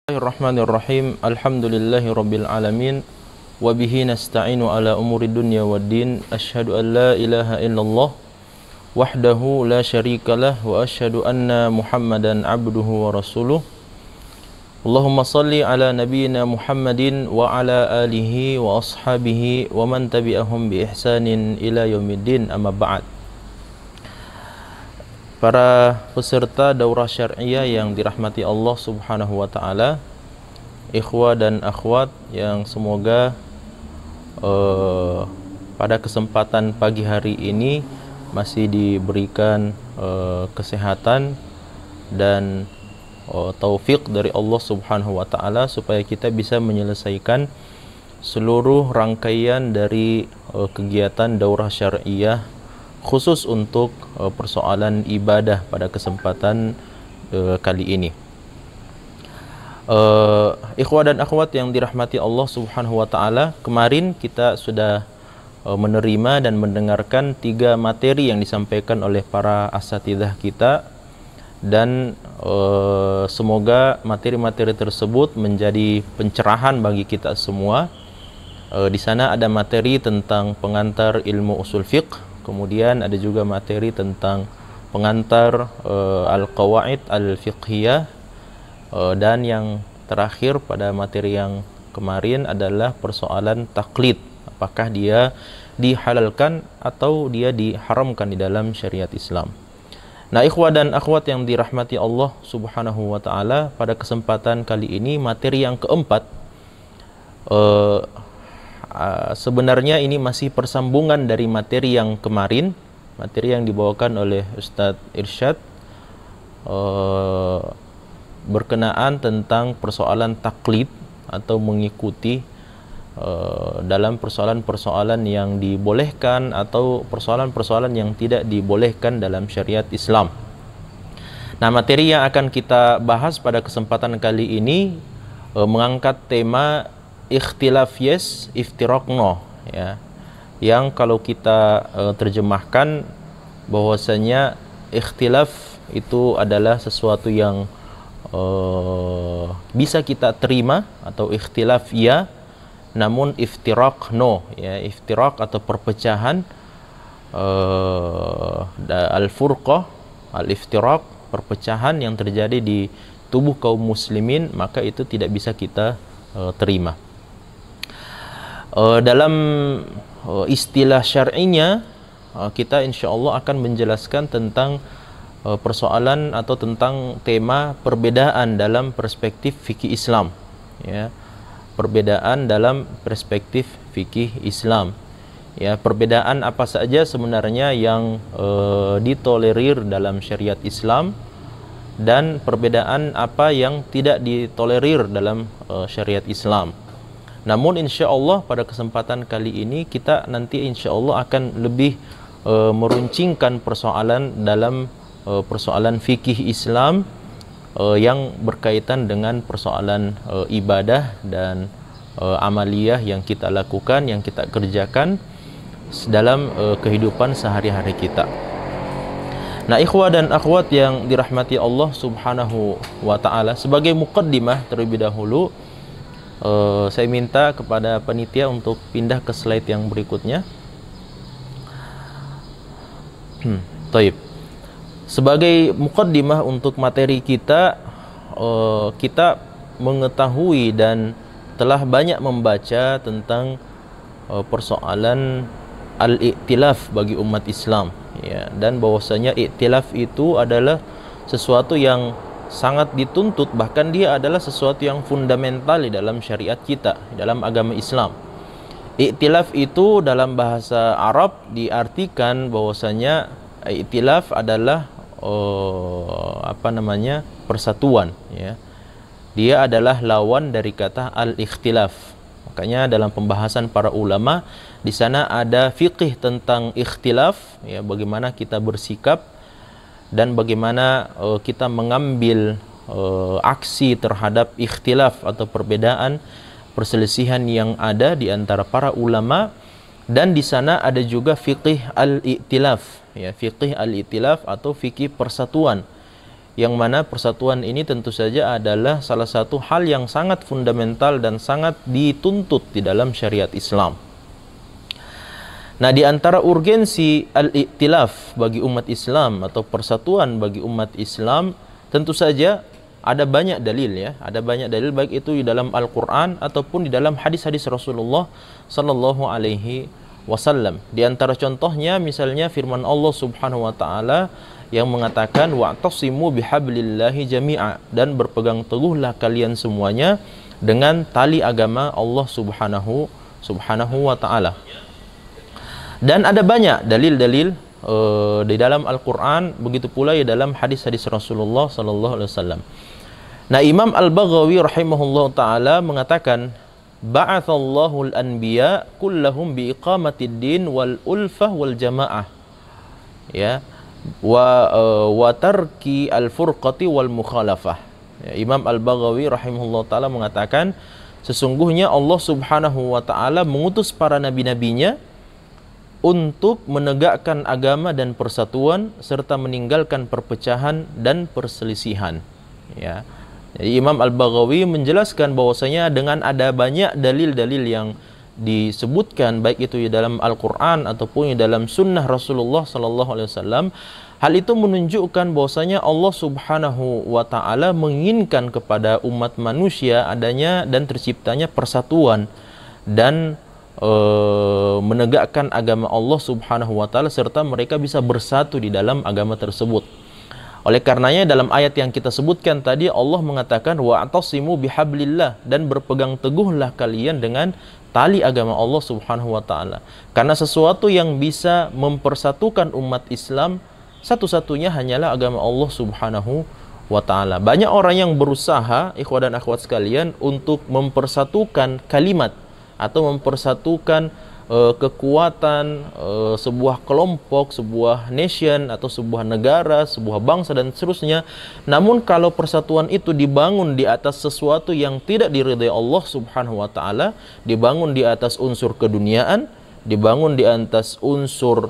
Bismillahirrahmanirrahim. Alhamdulillahi rabbil alamin. Wa bihi nasta'inu ala umuri dunya waddin. Asyhadu an la ilaha illallah wahdahu la syarikalah wa asyhadu anna Muhammadan abduhu wa rasuluh. Allahumma salli ala nabiyyina Muhammadin wa ala alihi wa ashabihi wa man tabi'ahum bi ihsanin ila yaumiddin, amma ba'd. Para peserta daurah syariah yang dirahmati Allah Subhanahu wa taala, ikhwah dan akhwat yang semoga pada kesempatan pagi hari ini masih diberikan kesehatan dan taufik dari Allah Subhanahu wa taala supaya kita bisa menyelesaikan seluruh rangkaian dari kegiatan daurah syariah khusus untuk persoalan ibadah pada kesempatan kali ini. Ikhwah dan akhwat yang dirahmati Allah Subhanahu wa taala, kemarin kita sudah menerima dan mendengarkan 3 materi yang disampaikan oleh para asatidzah kita, dan semoga materi-materi tersebut menjadi pencerahan bagi kita semua. Di sana ada materi tentang pengantar ilmu usul fiqh, kemudian ada juga materi tentang pengantar al-qawaid al-fiqhiyah, dan yang terakhir pada materi yang kemarin adalah persoalan taklid. Apakah dia dihalalkan atau dia diharamkan di dalam syariat Islam. Nah, ikhwah dan akhwat yang dirahmati Allah Subhanahu wa taala, pada kesempatan kali ini materi yang keempat, sebenarnya ini masih persambungan dari materi yang kemarin, materi yang dibawakan oleh Ustadz Irsyad berkenaan tentang persoalan taklid atau mengikuti dalam persoalan-persoalan yang dibolehkan atau persoalan-persoalan yang tidak dibolehkan dalam syariat Islam. Nah, materi yang akan kita bahas pada kesempatan kali ini mengangkat tema ikhtilaf yes, iftiraq no, ya. Yang kalau kita terjemahkan bahwasanya ikhtilaf itu adalah sesuatu yang bisa kita terima atau ikhtilaf ya, namun iftiraq no, ya. Iftiraq atau perpecahan, al-furqah, al-iftiraq, perpecahan yang terjadi di tubuh kaum muslimin, maka itu tidak bisa kita terima. Dalam istilah syar'inya, kita insya Allah akan menjelaskan tentang persoalan atau tentang tema perbedaan dalam perspektif fikih Islam, ya. Perbedaan dalam perspektif fikih Islam, ya. Perbedaan apa saja sebenarnya yang ditolerir dalam syariat Islam, dan perbedaan apa yang tidak ditolerir dalam syariat Islam. Namun insya Allah pada kesempatan kali ini kita nanti insya Allah akan lebih meruncingkan persoalan dalam persoalan fikih Islam yang berkaitan dengan persoalan ibadah dan amaliyah yang kita lakukan, yang kita kerjakan dalam kehidupan sehari-hari kita. Nah, ikhwah dan akhwat yang dirahmati Allah Subhanahu wa taala, sebagai muqaddimah terlebih dahulu, saya minta kepada panitia untuk pindah ke slide yang berikutnya. Taib. Sebagai muqaddimah untuk materi kita, kita mengetahui dan telah banyak membaca tentang persoalan al-i'tilaf bagi umat Islam, ya, dan bahwasanya i'tilaf itu adalah sesuatu yang sangat dituntut, bahkan dia adalah sesuatu yang fundamental di dalam syariat kita, dalam agama Islam. I'tilaf itu dalam bahasa Arab diartikan bahwasanya i'tilaf adalah persatuan, ya. Dia adalah lawan dari kata al-ikhtilaf. Makanya dalam pembahasan para ulama di sana ada fiqih tentang ikhtilaf, ya, bagaimana kita bersikap dan bagaimana kita mengambil aksi terhadap ikhtilaf atau perbedaan, perselisihan yang ada di antara para ulama. Dan di sana ada juga fiqih al-i'tilaf, ya, fiqih al-i'tilaf atau fikih persatuan, yang mana persatuan ini tentu saja adalah salah satu hal yang sangat fundamental dan sangat dituntut di dalam syariat Islam. Nah, di antara urgensi al-i'tilaf bagi umat Islam atau persatuan bagi umat Islam, tentu saja ada banyak dalil ya, ada banyak dalil baik itu di dalam Al-Qur'an ataupun di dalam hadis-hadis Rasulullah sallallahu alaihi wasallam. Di antara contohnya misalnya firman Allah Subhanahu wa taala yang mengatakan wa'tasimu bihablillahi jami'a, dan berpegang teguhlah kalian semuanya dengan tali agama Allah Subhanahu wa taala. Dan ada banyak dalil-dalil di dalam Al-Qur'an, begitu pula di dalam hadis-hadis Rasulullah sallallahu alaihi wasallam. Nah, Imam Al-Baghawi rahimahullah taala mengatakan ba'atsallahu al-anbiya kullahum biiqamatid din wal ulfah wal jamaah. Ya, wa tarki al-furqati wal mukhalafah. Ya, Imam Al-Baghawi rahimahullah taala mengatakan sesungguhnya Allah Subhanahu wa taala mengutus para nabi-nabinya untuk menegakkan agama dan persatuan serta meninggalkan perpecahan dan perselisihan. Ya. Jadi Imam Al-Baghawi menjelaskan bahwasanya dengan ada banyak dalil-dalil yang disebutkan baik itu di dalam Al-Qur'an ataupun di dalam sunnah Rasulullah sallallahu alaihi wasallam, hal itu menunjukkan bahwasanya Allah Subhanahu wa taala menginginkan kepada umat manusia adanya dan terciptanya persatuan dan menegakkan agama Allah Subhanahu wa taala serta mereka bisa bersatu di dalam agama tersebut. Oleh karenanya dalam ayat yang kita sebutkan tadi Allah mengatakan wa'tasimu bihablillah, dan berpegang teguhlah kalian dengan tali agama Allah Subhanahu wa taala. Karena sesuatu yang bisa mempersatukan umat Islam satu-satunya hanyalah agama Allah Subhanahu wa taala. Banyak orang yang berusaha, ikhwan dan akhwat sekalian, untuk mempersatukan kalimat atau mempersatukan kekuatan sebuah kelompok, sebuah nation atau sebuah negara, sebuah bangsa dan seterusnya. Namun kalau persatuan itu dibangun di atas sesuatu yang tidak diridai Allah Subhanahu wa taala, dibangun di atas unsur keduniaan, dibangun di atas unsur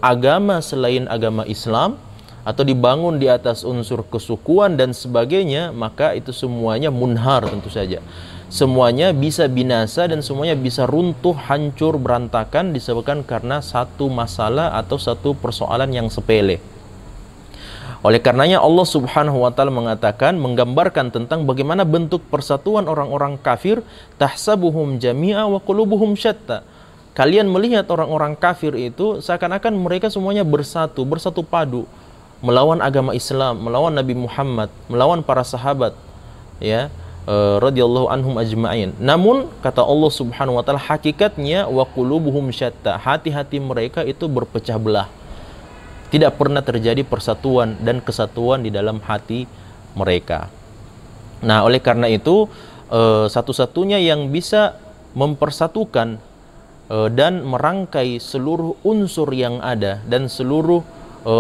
agama selain agama Islam, atau dibangun di atas unsur kesukuan dan sebagainya, maka itu semuanya munhar tentu saja. Semuanya bisa binasa dan semuanya bisa runtuh, hancur, berantakan disebabkan karena satu masalah atau satu persoalan yang sepele. Oleh karenanya Allah Subhanahu wa taala mengatakan, menggambarkan tentang bagaimana bentuk persatuan orang-orang kafir, tahsabuhum jami'a wa qulubuhum syatta. Kalian melihat orang-orang kafir itu seakan-akan mereka semuanya bersatu padu melawan agama Islam, melawan Nabi Muhammad, melawan para sahabat, ya, radhiyallahu anhum ajma'in. Namun kata Allah Subhanahu wa taala, hakikatnya wa qulubuhum syatta, hati-hati mereka itu berpecah belah. Tidak pernah terjadi persatuan dan kesatuan di dalam hati mereka. Nah, oleh karena itu satu-satunya yang bisa mempersatukan dan merangkai seluruh unsur yang ada dan seluruh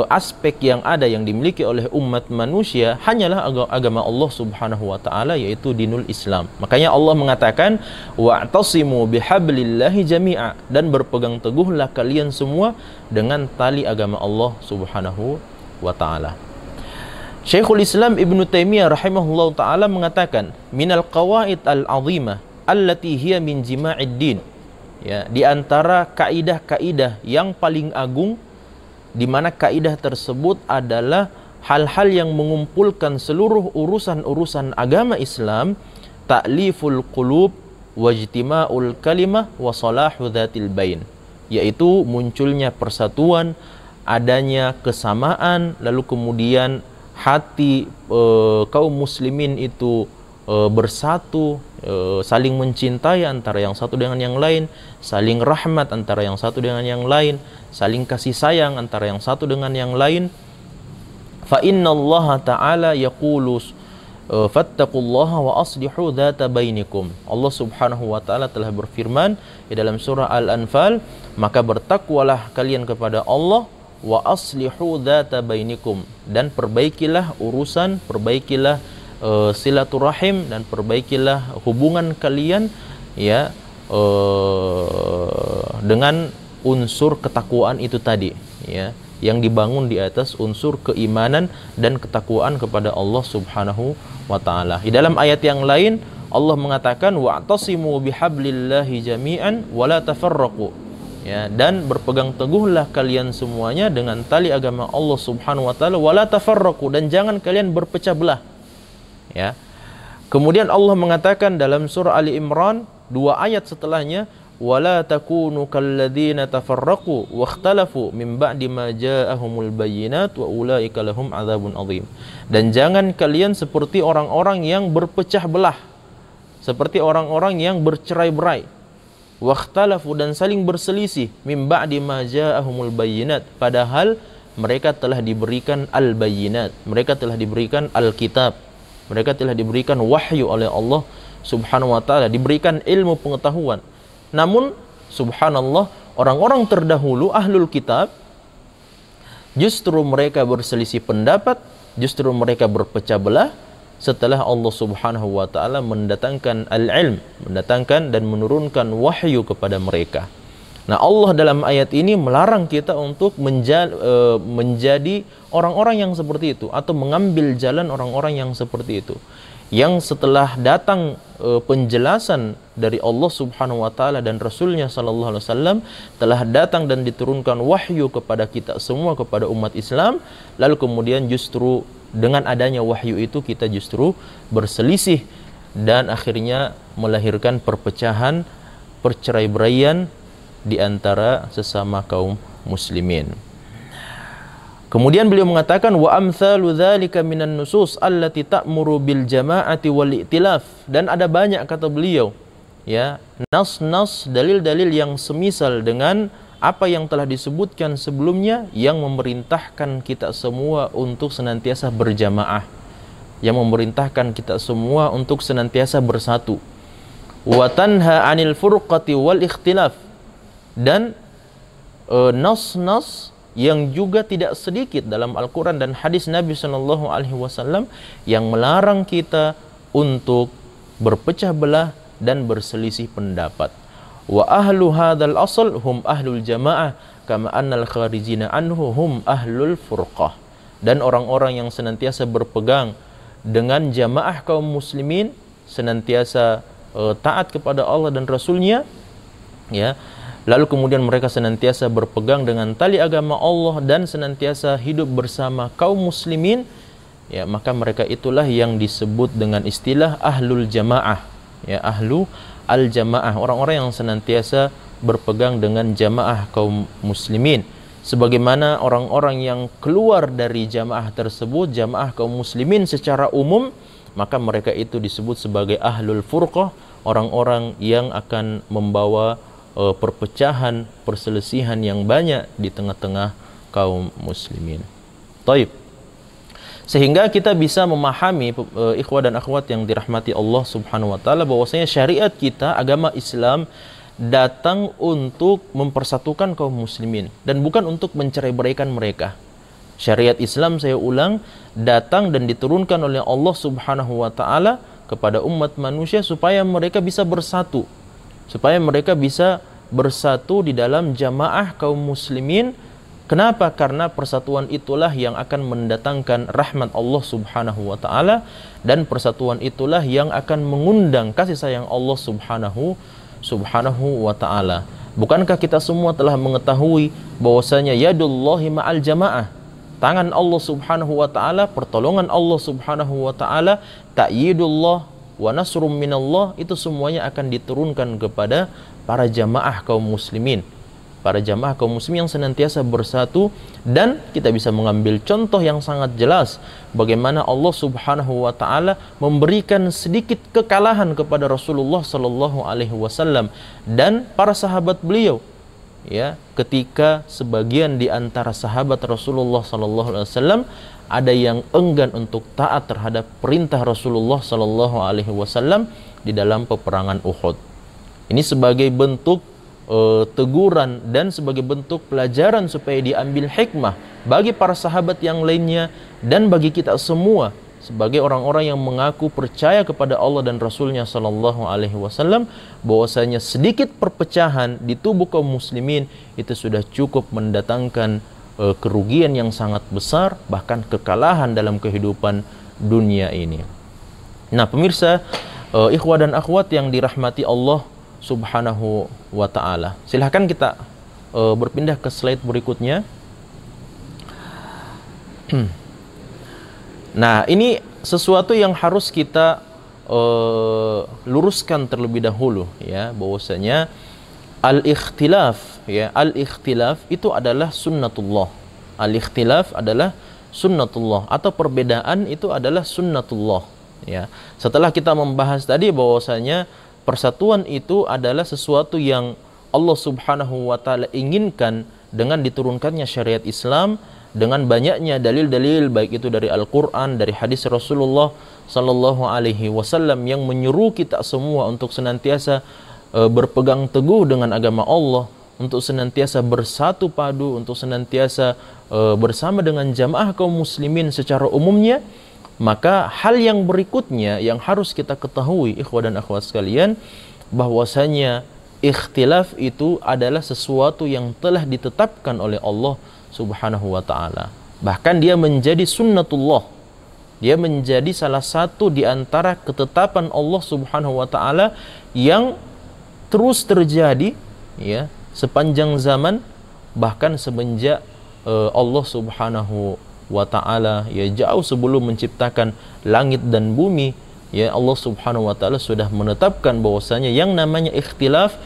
aspek yang ada yang dimiliki oleh umat manusia hanyalah agama Allah Subhanahu wa taala, yaitu dinul Islam. Makanya Allah mengatakan wa'tasimu bihablillahi jami'a, dan berpegang teguhlah kalian semua dengan tali agama Allah Subhanahu wa taala. Syekhul Islam Ibnu Taimiyah rahimahullah taala mengatakan minal qawaid al-azimah allati hiya min jima'id din. Ya, di antara kaidah-kaidah yang paling agung, di mana kaidah tersebut adalah hal-hal yang mengumpulkan seluruh urusan-urusan agama Islam, ta'liful qulub wajtima'ul kalimah wa salahu dzatil bain, yaitu munculnya persatuan, adanya kesamaan, lalu kemudian hati kaum muslimin itu bersatu, saling mencintai antara yang satu dengan yang lain, saling rahmat antara yang satu dengan yang lain, saling kasih sayang antara yang satu dengan yang lain. Fa innallaha ta'ala yaqulu fattaqullaha wa aslihu dzata bainikum. Allah Subhanahu wa taala telah berfirman di dalam surah Al-Anfal, maka bertakwalah kalian kepada Allah, wa aslihu dzata bainikum, dan perbaikilah urusan, perbaikilah silaturahim, dan perbaikilah hubungan kalian, ya, dengan unsur ketakwaan itu tadi, ya. yang dibangun di atas unsur keimanan dan ketakwaan kepada Allah Subhanahu wa taala. Di dalam ayat yang lain Allah mengatakan wa'tasimu bihablillahi jami'an wa la tafarraqu. Ya, dan berpegang teguhlah kalian semuanya dengan tali agama Allah Subhanahu wa taala, wala tafarraqu, dan jangan kalian berpecah belah. Ya. Kemudian Allah mengatakan dalam surah Ali Imran 2 ayat setelahnya, wala takunu kalladzina tafarraqu wakhtalafu min ba'di ma ja'ahumul bayyinat wa ulaika lahum adzabun adzim. Dan jangan kalian seperti orang-orang yang berpecah belah, seperti orang-orang yang bercerai-berai, wakhtalafu, dan saling berselisih, min ba'di ma ja'ahumul bayyinat, padahal mereka telah diberikan al-bayyinat, mereka telah diberikan al-kitab, mereka telah diberikan wahyu oleh Allah Subhanahu wa taala, diberikan ilmu pengetahuan. Namun subhanallah, orang-orang terdahulu ahlul kitab justru mereka berselisih pendapat, justru mereka berpecah belah setelah Allah Subhanahu wa taala mendatangkan al-ilm, mendatangkan dan menurunkan wahyu kepada mereka. Nah, Allah dalam ayat ini melarang kita untuk menjadi orang-orang yang seperti itu, atau mengambil jalan orang-orang yang seperti itu, yang setelah datang penjelasan dari Allah Subhanahu wa taala dan Rasulnya sallallahu alaihi wasallam, telah datang dan diturunkan wahyu kepada kita semua, kepada umat Islam, lalu kemudian justru dengan adanya wahyu itu kita justru berselisih dan akhirnya melahirkan perpecahan, perceraiberaian di antara sesama kaum muslimin. Kemudian beliau mengatakan wa amsalu dzalika minan nusus allati ta'muru bil jama'ati wal i'tilaf, dan ada banyak, kata beliau, ya, nas-nas, dalil-dalil yang semisal dengan apa yang telah disebutkan sebelumnya, yang memerintahkan kita semua untuk senantiasa berjamaah, yang memerintahkan kita semua untuk senantiasa bersatu. Wa tanha 'anil furqati wal ikhtilaf, dan nas-nas yang juga tidak sedikit dalam Al-Quran dan hadis Nabi Sallallahu Alaihi Wasallam yang melarang kita untuk berpecah belah dan berselisih pendapat. Wa ahlu hadzal asl hum ahlul jamaah kama annal kharijina anhu hum ahlul furqah. Dan orang-orang yang senantiasa berpegang dengan jamaah kaum muslimin, senantiasa taat kepada Allah dan Rasulnya, ya, lalu kemudian mereka senantiasa berpegang dengan tali agama Allah dan senantiasa hidup bersama kaum muslimin, ya, maka mereka itulah yang disebut dengan istilah ahlul jamaah, ya, ahlu al-jamaah, orang-orang yang senantiasa berpegang dengan jamaah kaum muslimin. Sebagaimana orang-orang yang keluar dari jamaah tersebut, jamaah kaum muslimin secara umum, maka mereka itu disebut sebagai ahlul furqah, orang-orang yang akan membawa perpecahan, perselisihan yang banyak di tengah-tengah kaum muslimin. Taib. Sehingga kita bisa memahami, ikhwah dan akhwat yang dirahmati Allah Subhanahu wa taala, bahwasanya syariat kita, agama Islam, datang untuk mempersatukan kaum muslimin dan bukan untuk mencerai-beraikan mereka. Syariat Islam, saya ulang, datang dan diturunkan oleh Allah Subhanahu wa taala kepada umat manusia supaya mereka bisa bersatu, supaya mereka bisa bersatu di dalam jamaah kaum muslimin. Kenapa? Karena persatuan itulah yang akan mendatangkan rahmat Allah Subhanahu wa taala, dan persatuan itulah yang akan mengundang kasih sayang Allah Subhanahu wa taala. Bukankah kita semua telah mengetahui bahwasanya yadullahi ma'al jamaah, tangan Allah Subhanahu wa taala, pertolongan Allah Subhanahu wa taala, ta'yidullah wa nasrum minallah, itu semuanya akan diturunkan kepada para jamaah kaum muslimin, para jamaah kaum muslim yang senantiasa bersatu. Dan kita bisa mengambil contoh yang sangat jelas bagaimana Allah Subhanahu wa taala memberikan sedikit kekalahan kepada Rasulullah sallallahu alaihi wasallam dan para sahabat beliau, ya, ketika sebagian di antara sahabat Rasulullah sallallahu alaihi wasallam ada yang enggan untuk taat terhadap perintah Rasulullah sallallahu alaihi wasallam di dalam peperangan Uhud. Ini sebagai bentuk teguran dan sebagai bentuk pelajaran supaya diambil hikmah bagi para sahabat yang lainnya dan bagi kita semua sebagai orang-orang yang mengaku percaya kepada Allah dan Rasulnya sallallahu alaihi wasallam, bahwasanya sedikit perpecahan di tubuh kaum muslimin itu sudah cukup mendatangkan kerugian yang sangat besar, bahkan kekalahan dalam kehidupan dunia ini. Nah, pemirsa, ikhwah dan akhwat yang dirahmati Allah Subhanahu wa ta'ala, silahkan kita berpindah ke slide berikutnya. Nah, ini sesuatu yang harus kita luruskan terlebih dahulu, ya, bahwasanya al-ikhtilaf, ya, al-ikhtilaf itu adalah sunnatullah. Al-ikhtilaf adalah sunnatullah, atau perbedaan itu adalah sunnatullah, ya. Setelah kita membahas tadi bahwasanya persatuan itu adalah sesuatu yang Allah Subhanahu wa taala inginkan dengan diturunkannya syariat Islam, dengan banyaknya dalil-dalil baik itu dari Al-Qur'an, dari hadis Rasulullah sallallahu alaihi wasallam yang menyuruh kita semua untuk senantiasa berpegang teguh dengan agama Allah, untuk senantiasa bersatu padu, untuk senantiasa bersama dengan jamaah kaum muslimin secara umumnya. Maka hal yang berikutnya yang harus kita ketahui, ikhwah dan akhwat sekalian, bahwasanya ikhtilaf itu adalah sesuatu yang telah ditetapkan oleh Allah Subhanahu wa ta'ala. Bahkan dia menjadi sunnatullah. Dia menjadi salah satu di antara ketetapan Allah Subhanahu wa ta'ala yang terus terjadi, ya, sepanjang zaman, bahkan semenjak Allah Subhanahu wa ta'ala, ya, jauh sebelum menciptakan langit dan bumi, ya, Allah Subhanahu wa ta'ala sudah menetapkan bahwasanya yang namanya ikhtilaf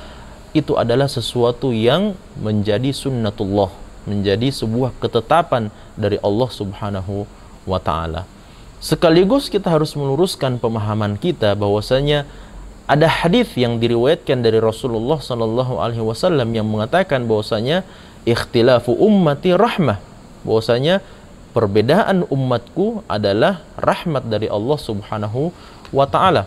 itu adalah sesuatu yang menjadi sunnatullah, menjadi sebuah ketetapan dari Allah Subhanahu wa ta'ala. Sekaligus kita harus meluruskan pemahaman kita bahwasanya ada hadis yang diriwayatkan dari Rasulullah sallallahu alaihi wasallam yang mengatakan bahwasanya ikhtilafu ummati rahmah, bahwasanya perbedaan umatku adalah rahmat dari Allah Subhanahu wa ta'ala.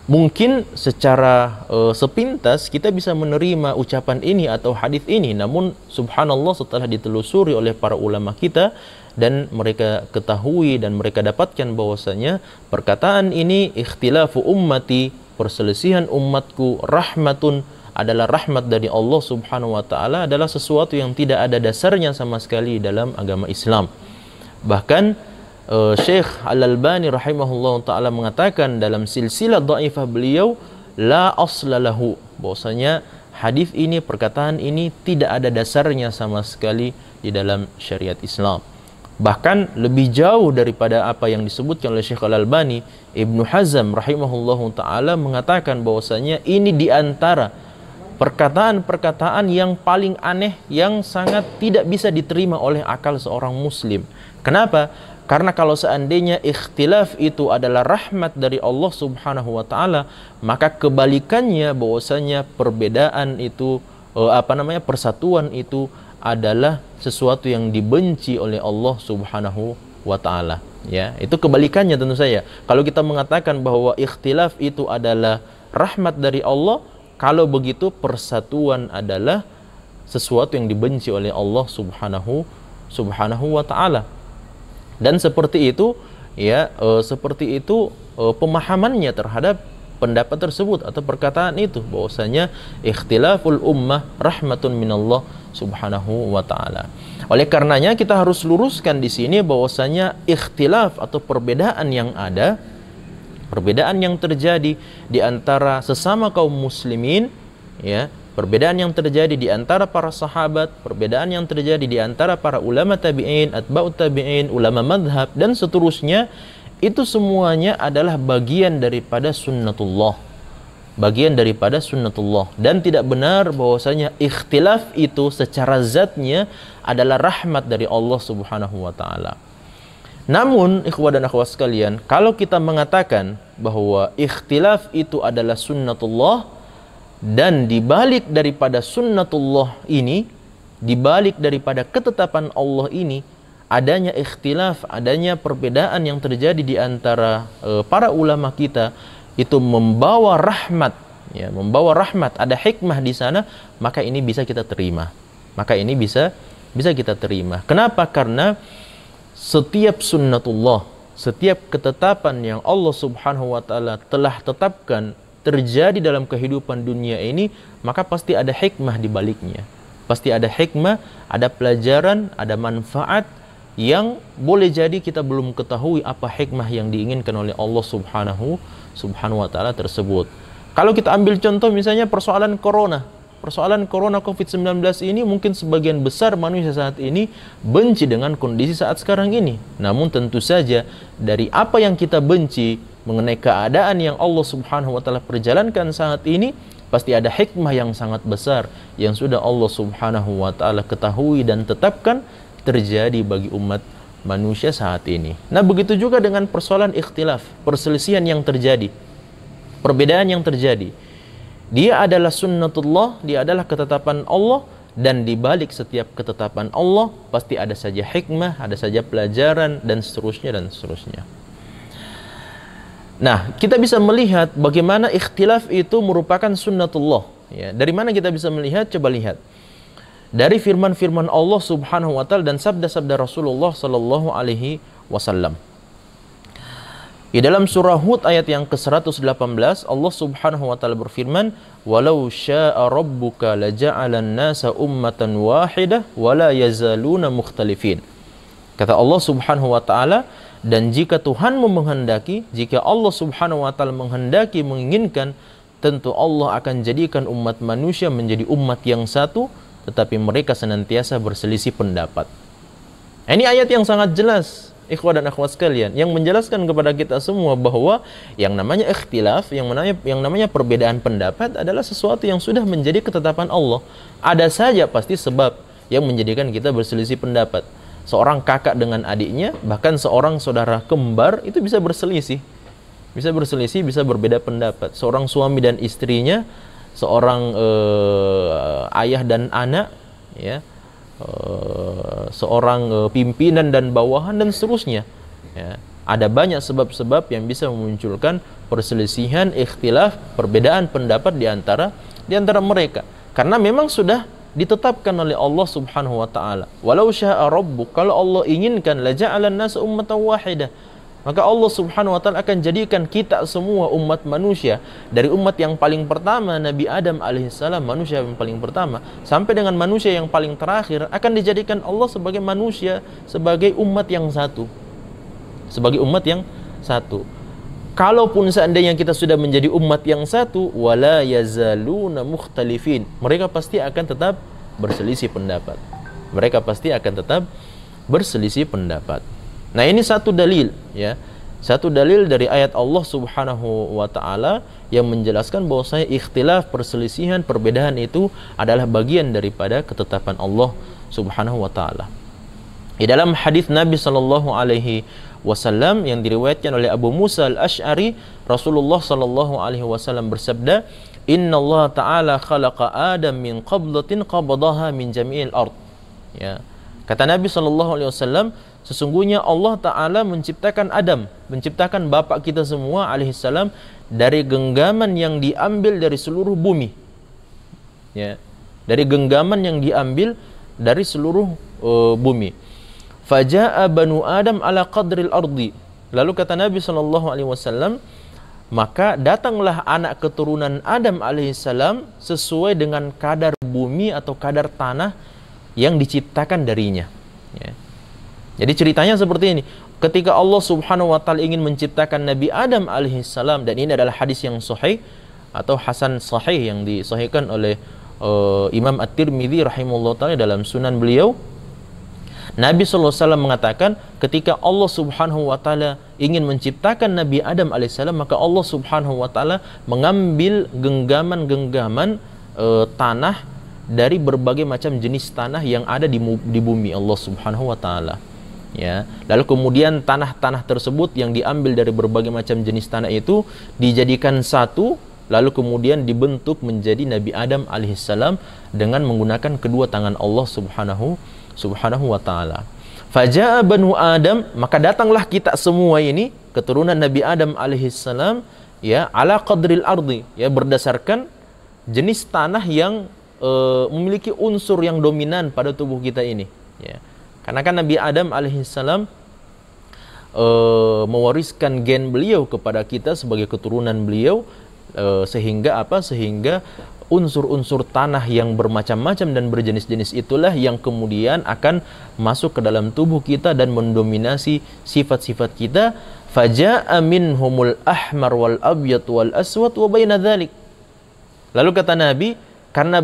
Mungkin secara sepintas kita bisa menerima ucapan ini atau hadis ini, namun subhanallah setelah ditelusuri oleh para ulama kita dan mereka ketahui dan mereka dapatkan bahwasanya perkataan ini ikhtilafu ummati, perselisihan umatku, rahmatun, adalah rahmat dari Allah Subhanahu wa ta'ala, adalah sesuatu yang tidak ada dasarnya sama sekali dalam agama Islam. Bahkan Syekh Al-Albani rahimahullah ta'ala mengatakan dalam silsilah dhaifah beliau, la aslalahu, bahwasanya hadis ini, perkataan ini tidak ada dasarnya sama sekali di dalam syariat Islam. Bahkan lebih jauh daripada apa yang disebutkan oleh Syekh Al-Albani, Ibnu Hazm rahimahullah ta'ala mengatakan bahwasanya ini diantara perkataan-perkataan yang paling aneh, yang sangat tidak bisa diterima oleh akal seorang muslim. Kenapa? Karena kalau seandainya ikhtilaf itu adalah rahmat dari Allah Subhanahu wa ta'ala, maka kebalikannya bahwasanya perbedaan itu, persatuan itu adalah sesuatu yang dibenci oleh Allah Subhanahu wa ta'ala. Ya, itu kebalikannya tentu saja. Kalau kita mengatakan bahwa ikhtilaf itu adalah rahmat dari Allah, kalau begitu persatuan adalah sesuatu yang dibenci oleh Allah Subhanahu wa ta'ala. Dan seperti itu, ya, pemahamannya terhadap pendapat tersebut atau perkataan itu, bahwasanya ikhtilaful ummah rahmatun minallah Subhanahu wa ta'ala. Oleh karenanya kita harus luruskan di sini bahwasanya ikhtilaf atau perbedaan yang ada, perbedaan yang terjadi di antara sesama kaum muslimin, ya, perbedaan yang terjadi di antara para sahabat, perbedaan yang terjadi di antara para ulama tabi'in, atba'ut tabi'in, ulama madhab, dan seterusnya, itu semuanya adalah bagian daripada sunnatullah. Bagian daripada sunnatullah. Dan tidak benar bahwasanya ikhtilaf itu secara zatnya adalah rahmat dari Allah Subhanahu wa ta'ala. Namun, ikhwah dan akhwat sekalian, kalau kita mengatakan bahwa ikhtilaf itu adalah sunnatullah, dan dibalik daripada sunnatullah ini, dibalik daripada ketetapan Allah ini, adanya ikhtilaf, adanya perbedaan yang terjadi di antara para ulama kita, itu membawa rahmat, ya, membawa rahmat, ada hikmah di sana, maka ini bisa kita terima. Maka ini bisa kita terima. Kenapa? Karena setiap sunnatullah, setiap ketetapan yang Allah Subhanahu wa ta'ala telah tetapkan terjadi dalam kehidupan dunia ini, maka pasti ada hikmah di baliknya. Pasti ada hikmah, ada pelajaran, ada manfaat yang boleh jadi kita belum ketahui apa hikmah yang diinginkan oleh Allah Subhanahu wa taala tersebut. Kalau kita ambil contoh misalnya persoalan corona. Persoalan corona COVID-19 ini mungkin sebagian besar manusia saat ini benci dengan kondisi saat sekarang ini. Namun tentu saja dari apa yang kita benci mengenai keadaan yang Allah Subhanahu wa taala perjalankan saat ini, pasti ada hikmah yang sangat besar yang sudah Allah Subhanahu wa taala ketahui dan tetapkan terjadi bagi umat manusia saat ini. Nah, begitu juga dengan persoalan ikhtilaf, perselisihan yang terjadi, perbedaan yang terjadi. Dia adalah sunnatullah, dia adalah ketetapan Allah, dan di balik setiap ketetapan Allah pasti ada saja hikmah, ada saja pelajaran, dan seterusnya dan seterusnya. Nah, kita bisa melihat bagaimana ikhtilaf itu merupakan sunnatullah. Ya, dari mana kita bisa melihat? Coba lihat. Dari firman-firman Allah Subhanahu wa taala dan sabda-sabda Rasulullah sallallahu alaihi wasallam. Di dalam surah Hud ayat yang ke-118, Allah Subhanahu wa taala berfirman, "Walau syaa'a rabbuka laja'alan nasa ummatan wahidah wala yazaluna mukhtalifin." Kata Allah Subhanahu wa taala, dan jika Tuhanmu menghendaki, jika Allah Subhanahu wa taala menghendaki, menginginkan, tentu Allah akan jadikan umat manusia menjadi umat yang satu, tetapi mereka senantiasa berselisih pendapat. Ini ayat yang sangat jelas, ikhwah dan akhwat sekalian, yang menjelaskan kepada kita semua bahwa yang namanya ikhtilaf, yang namanya perbedaan pendapat adalah sesuatu yang sudah menjadi ketetapan Allah. Ada saja pasti sebab yang menjadikan kita berselisih pendapat. Seorang kakak dengan adiknya, bahkan seorang saudara kembar itu bisa berselisih. Bisa berbeda pendapat. Seorang suami dan istrinya, seorang ayah dan anak, ya, seorang pimpinan dan bawahan, dan seterusnya. Ya, ada banyak sebab-sebab yang bisa memunculkan perselisihan, ikhtilaf, perbedaan pendapat di antara mereka. Karena memang sudah ditetapkan oleh Allah Subhanahu wa taala. Walau syaa'a rabbuk, kalau Allah inginkan, la ja'alan nasa ummatan wahidah. Maka Allah Subhanahu wa taala akan jadikan kita semua umat manusia, dari umat yang paling pertama Nabi Adam alaihissalam, manusia yang paling pertama, sampai dengan manusia yang paling terakhir, akan dijadikan Allah sebagai manusia, sebagai umat yang satu. Sebagai umat yang satu. Kalaupun seandainya kita sudah menjadi umat yang satu, wala yazaluna mukhtalifin, mereka pasti akan tetap berselisih pendapat. Mereka pasti akan tetap berselisih pendapat. Nah, ini satu dalil, ya. Satu dalil dari ayat Allah Subhanahu wa taala yang menjelaskan bahwasanya ikhtilaf, perselisihan, perbedaan itu adalah bagian daripada ketetapan Allah Subhanahu wa taala. Di dalam hadis Nabi sallallahu alaihi wasallam yang diriwayatkan oleh Abu Musa al-Asy'ari, Rasulullah sallallahu alaihi wasallam bersabda, "Innallaha ta'ala khalaqa Adam min qablatin qabadaha min jami'il ard." Ya. Kata Nabi sallallahu alaihi wasallam, sesungguhnya Allah Ta'ala menciptakan Adam, menciptakan bapak kita semua alaihissalam dari genggaman yang diambil dari seluruh bumi. Ya, dari genggaman yang diambil dari seluruh bumi. Faja'a banu Adam ala qadril ardi. Lalu kata Nabi SAW, maka datanglah anak keturunan Adam alaihissalam sesuai dengan kadar bumi atau kadar tanah yang diciptakan darinya. Ya. Jadi ceritanya seperti ini. Ketika Allah Subhanahu wa taala ingin menciptakan Nabi Adam alaihissalam, dan ini adalah hadis yang sahih atau hasan sahih yang disahihkan oleh Imam At-Tirmidzi rahimahullah taala dalam sunan beliau, Nabi SAW mengatakan ketika Allah Subhanahu wa taala ingin menciptakan Nabi Adam alaihissalam, maka Allah Subhanahu wa taala mengambil genggaman-genggaman tanah dari berbagai macam jenis tanah yang ada di bumi Allah Subhanahu wa taala. Ya, lalu kemudian tanah-tanah tersebut yang diambil dari berbagai macam jenis tanah itu dijadikan satu, lalu kemudian dibentuk menjadi Nabi Adam alaihissalam dengan menggunakan kedua tangan Allah Subhanahu wa ta'ala. Faja'a banu Adam, maka datanglah kita semua ini, keturunan Nabi Adam alaihissalam, ya, ala qadril ardi, ya, berdasarkan jenis tanah yang memiliki unsur yang dominan pada tubuh kita ini. Ya. Karena kan Nabi Adam alaihissalam mewariskan gen beliau kepada kita sebagai keturunan beliau, sehingga apa? Sehingga unsur-unsur tanah yang bermacam-macam dan berjenis-jenis itulah yang kemudian akan masuk ke dalam tubuh kita dan mendominasi sifat-sifat kita. Faja'a minhumul ahmar wal abyad wal aswad wa baina dzalik. Lalu kata Nabi, karena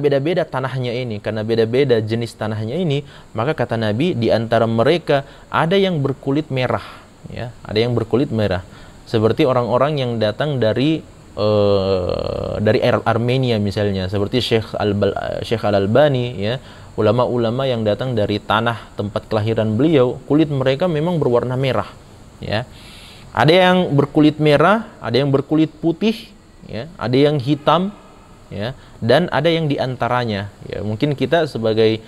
beda-beda tanahnya ini, karena beda-beda jenis tanahnya ini, maka kata Nabi di antara mereka ada yang berkulit merah, ya, ada yang berkulit merah. Seperti orang-orang yang datang dari Armenia misalnya, seperti Syekh Al-Albani, ya, ulama-ulama yang datang dari tanah tempat kelahiran beliau, kulit mereka memang berwarna merah, ya. Ada yang berkulit merah, ada yang berkulit putih, ya, ada yang hitam, ya, dan ada yang diantaranya, ya, mungkin kita sebagai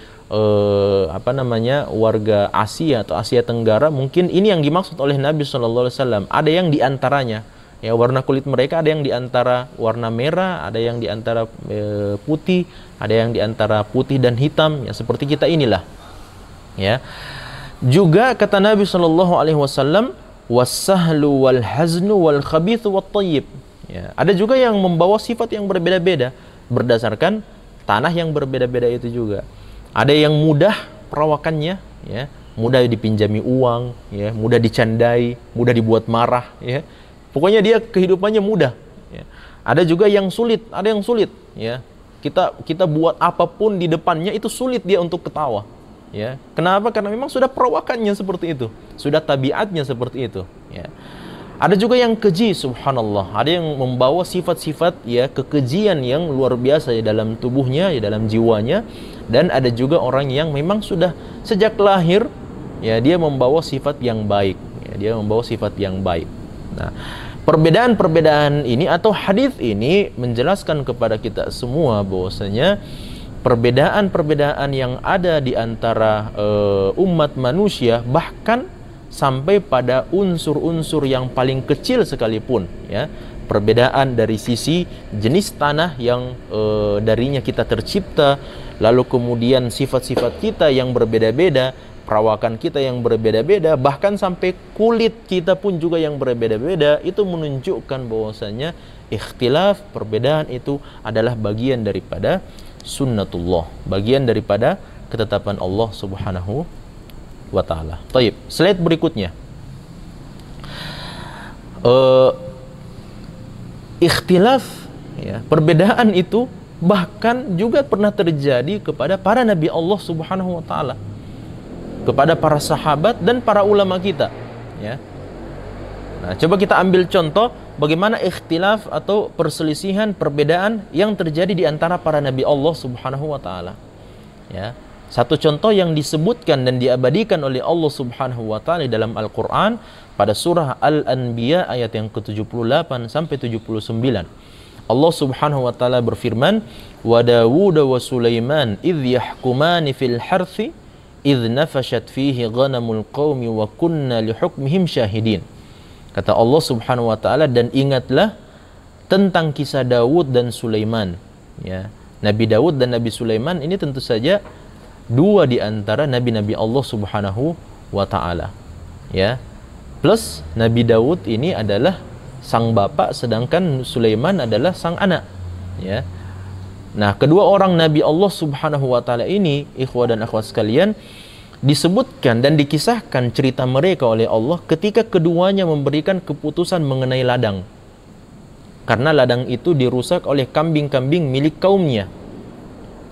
warga Asia atau Asia Tenggara, mungkin ini yang dimaksud oleh Nabi SAW. Ada yang diantaranya, ya, warna kulit mereka ada yang diantara warna merah, ada yang diantara putih, ada yang diantara putih dan hitam, ya, seperti kita inilah, ya. Juga kata Nabi SAW, was-sahlu wal haznu wal khabithu wat tayyib. Ya, ada juga yang membawa sifat yang berbeda-beda berdasarkan tanah yang berbeda-beda itu juga. Ada yang mudah perawakannya, ya, mudah dipinjami uang, ya, mudah dicandai, mudah dibuat marah, ya. Pokoknya dia kehidupannya mudah, ya. Ada juga yang sulit, ya. Kita buat apapun di depannya itu sulit dia untuk ketawa, ya. Kenapa? Karena memang sudah perawakannya seperti itu, sudah tabiatnya seperti itu, ya. Ada juga yang keji, subhanallah. Ada yang membawa sifat-sifat, ya, kekejian yang luar biasa di dalam tubuhnya, di dalam jiwanya. Dan ada juga orang yang memang sudah sejak lahir, ya, dia membawa sifat yang baik, ya, dia membawa sifat yang baik. Nah, perbedaan-perbedaan ini atau hadis ini menjelaskan kepada kita semua bahwasanya perbedaan-perbedaan yang ada di antara umat manusia, bahkan sampai pada unsur-unsur yang paling kecil sekalipun, ya, perbedaan dari sisi jenis tanah yang darinya kita tercipta, lalu kemudian sifat-sifat kita yang berbeda-beda, perawakan kita yang berbeda-beda, bahkan sampai kulit kita pun juga yang berbeda-beda. Itu menunjukkan bahwasanya ikhtilaf, perbedaan itu adalah bagian daripada sunnatullah, bagian daripada ketetapan Allah Subhanahu wa ta'ala. Taib. Slide berikutnya. Ikhtilaf, ya, perbedaan itu bahkan juga pernah terjadi kepada para nabi Allah Subhanahu wa ta'ala, kepada para sahabat dan para ulama kita, ya. Nah, coba kita ambil contoh bagaimana ikhtilaf atau perselisihan, perbedaan yang terjadi di antara para nabi Allah Subhanahu wa ta'ala, ya. Satu contoh yang disebutkan dan diabadikan oleh Allah Subhanahu wa ta'ala dalam Al-Qur'an pada surah Al-Anbiya ayat yang ke-78 sampai 79. Allah Subhanahu wa ta'ala berfirman, "Wa Dawud wa Sulaiman idh yahkumani fil harthi idh nafashat fihi ghanamul qaumi wa kunna li hukmihim syahidin." Kata Allah Subhanahu wa ta'ala, dan ingatlah tentang kisah Dawud dan Sulaiman, ya. Nabi Dawud dan Nabi Sulaiman ini tentu saja dua di antara nabi-nabi Allah Subhanahu wa ta'ala, ya. Plus Nabi Dawud ini adalah sang bapak, sedangkan Sulaiman adalah sang anak, ya. Nah, kedua orang nabi Allah Subhanahu wa ta'ala ini, ikhwah dan akhwat sekalian, disebutkan dan dikisahkan cerita mereka oleh Allah ketika keduanya memberikan keputusan mengenai ladang, karena ladang itu dirusak oleh kambing-kambing milik kaumnya.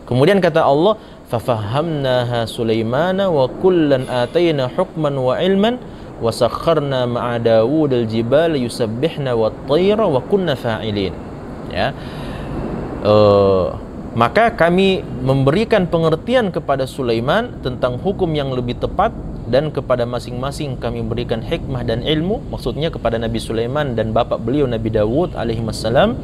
Kemudian kata Allah, fafahamnaha Sulaimana wa kullan atayna hukman wa ilman wa sakharna ma'a Dawud al-jibal yusabbihna wat-tayra wa kunna fa'ilin, ya. Maka kami memberikan pengertian kepada Sulaiman tentang hukum yang lebih tepat, dan kepada masing-masing kami berikan hikmah dan ilmu, maksudnya kepada Nabi Sulaiman dan bapak beliau Nabi Dawud alaihissalam.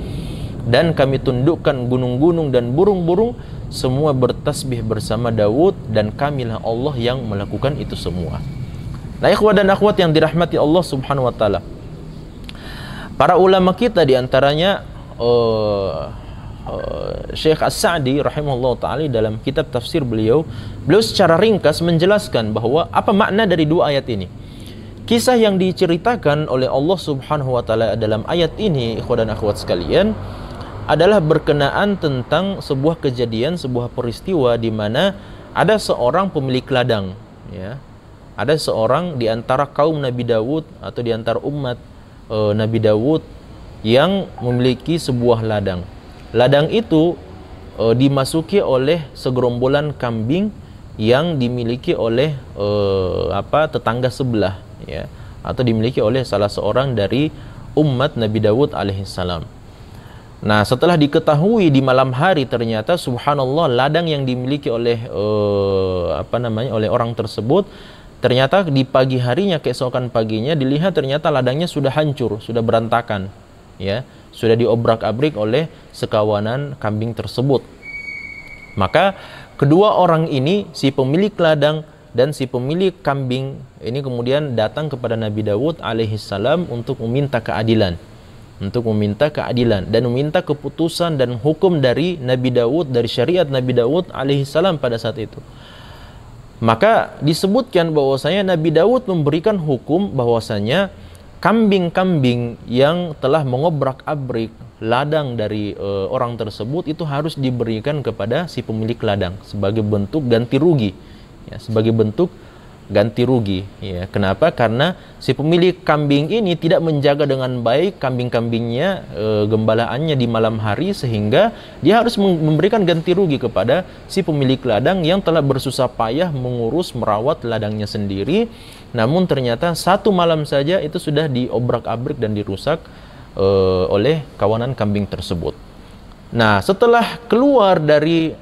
Dan kami tundukkan gunung-gunung dan burung-burung, semua bertasbih bersama Dawud, dan kamilah Allah yang melakukan itu semua. Nah, ikhwah dan akhwat yang dirahmati Allah Subhanahu wa ta'ala, para ulama kita diantaranya Syekh As-Sa'di rahimahullah ta'ala dalam kitab tafsir beliau secara ringkas menjelaskan bahwa apa makna dari dua ayat ini. Kisah yang diceritakan oleh Allah Subhanahu wa ta'ala dalam ayat ini, ikhwah dan akhwat sekalian, adalah berkenaan tentang sebuah kejadian, sebuah peristiwa di mana ada seorang pemilik ladang, ya. Ada seorang di antara kaum Nabi Dawud atau di antara umat Nabi Dawud yang memiliki sebuah ladang. Ladang itu dimasuki oleh segerombolan kambing yang dimiliki oleh tetangga sebelah, ya, atau dimiliki oleh salah seorang dari umat Nabi Dawud alaihissalam. Nah, setelah diketahui di malam hari, ternyata subhanallah ladang yang dimiliki oleh oleh orang tersebut, ternyata di pagi harinya, keesokan paginya dilihat ternyata ladangnya sudah hancur, sudah berantakan, ya, sudah diobrak-abrik oleh sekawanan kambing tersebut. Maka kedua orang ini, si pemilik ladang dan si pemilik kambing ini, kemudian datang kepada Nabi Dawud alaihissalam untuk meminta keadilan, dan meminta keputusan dan hukum dari Nabi Dawud, dari syariat Nabi Dawud alaihissalam pada saat itu. Maka disebutkan bahwasanya Nabi Dawud memberikan hukum bahwasanya kambing-kambing yang telah mengobrak-abrik ladang dari orang tersebut itu harus diberikan kepada si pemilik ladang sebagai bentuk ganti rugi, ya, sebagai bentuk ganti rugi, ya. Kenapa? Karena si pemilik kambing ini tidak menjaga dengan baik kambing-kambingnya, gembalaannya di malam hari, sehingga dia harus memberikan ganti rugi kepada si pemilik ladang yang telah bersusah payah mengurus, merawat ladangnya sendiri. Namun ternyata satu malam saja itu sudah diobrak-abrik dan dirusak oleh kawanan kambing tersebut. Nah, setelah keluar dari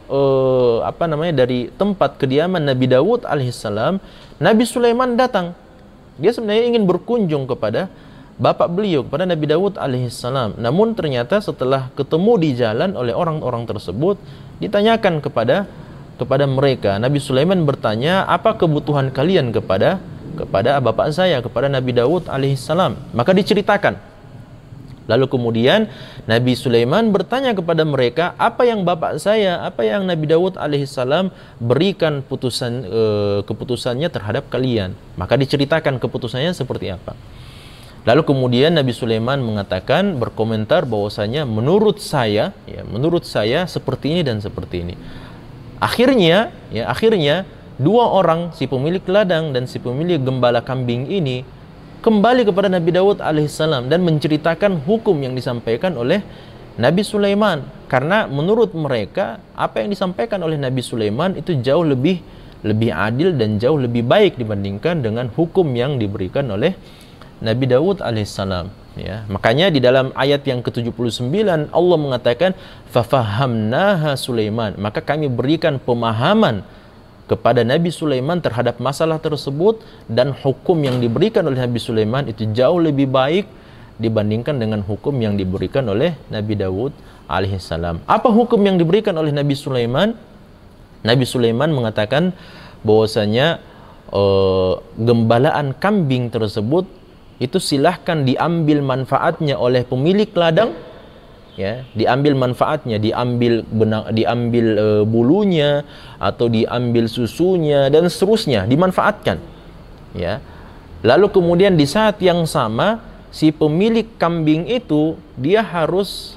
dari tempat kediaman Nabi Dawud alaihissalam, Nabi Sulaiman datang. Dia sebenarnya ingin berkunjung kepada bapak beliau, kepada Nabi Dawud alaihissalam. Namun ternyata setelah ketemu di jalan oleh orang-orang tersebut, ditanyakan kepada mereka. Nabi Sulaiman bertanya, apa kebutuhan kalian kepada bapak saya, kepada Nabi Dawud alaihissalam? Maka diceritakan. Lalu kemudian Nabi Sulaiman bertanya kepada mereka, apa yang bapak saya, apa yang Nabi Dawud alaihissalam berikan keputusannya terhadap kalian. Maka diceritakan keputusannya seperti apa. Lalu kemudian Nabi Sulaiman mengatakan, berkomentar bahwasanya menurut saya seperti ini dan seperti ini. Akhirnya dua orang, si pemilik ladang dan si pemilik gembala kambing ini, kembali kepada Nabi Dawud alaihissalam dan menceritakan hukum yang disampaikan oleh Nabi Sulaiman. Karena menurut mereka apa yang disampaikan oleh Nabi Sulaiman itu jauh lebih adil dan jauh lebih baik dibandingkan dengan hukum yang diberikan oleh Nabi Dawud alaihissalam, ya. Makanya di dalam ayat yang ke-79 Allah mengatakan fafahamnaha Sulaiman, maka kami berikan pemahaman kepada Nabi Sulaiman terhadap masalah tersebut, dan hukum yang diberikan oleh Nabi Sulaiman itu jauh lebih baik dibandingkan dengan hukum yang diberikan oleh Nabi Dawud alaihissalam. Apa hukum yang diberikan oleh Nabi Sulaiman? Nabi Sulaiman mengatakan bahwasanya gembalaan kambing tersebut itu silahkan diambil manfaatnya oleh pemilik ladang, ya, diambil manfaatnya, diambil bulunya atau diambil susunya dan seterusnya, dimanfaatkan, ya. Lalu kemudian di saat yang sama si pemilik kambing itu dia harus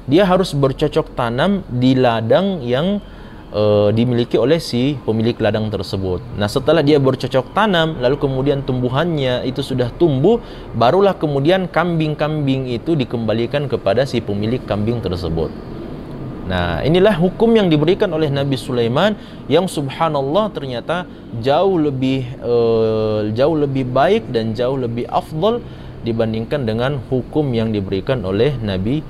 dia harus bercocok tanam di ladang yang dimiliki oleh si pemilik ladang tersebut. Nah, setelah dia bercocok tanam, lalu kemudian tumbuhannya itu sudah tumbuh, barulah kemudian kambing-kambing itu dikembalikan kepada si pemilik kambing tersebut. Nah, inilah hukum yang diberikan oleh Nabi Sulaiman yang subhanallah ternyata jauh lebih baik dan jauh lebih afdal dibandingkan dengan hukum yang diberikan oleh Nabi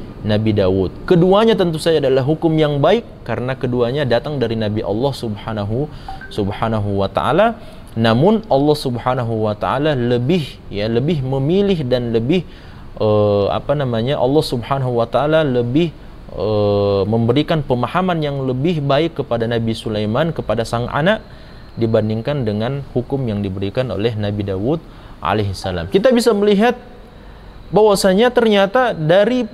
Dawud. Keduanya tentu saja adalah hukum yang baik karena keduanya datang dari Nabi Allah Subhanahu wa taala. Namun Allah Subhanahu wa taala lebih memilih dan lebih Allah Subhanahu wa taala lebih memberikan pemahaman yang lebih baik kepada Nabi Sulaiman, kepada sang anak, dibandingkan dengan hukum yang diberikan oleh Nabi Dawud alaihissalam. Kita bisa melihat bahwasanya ternyata dari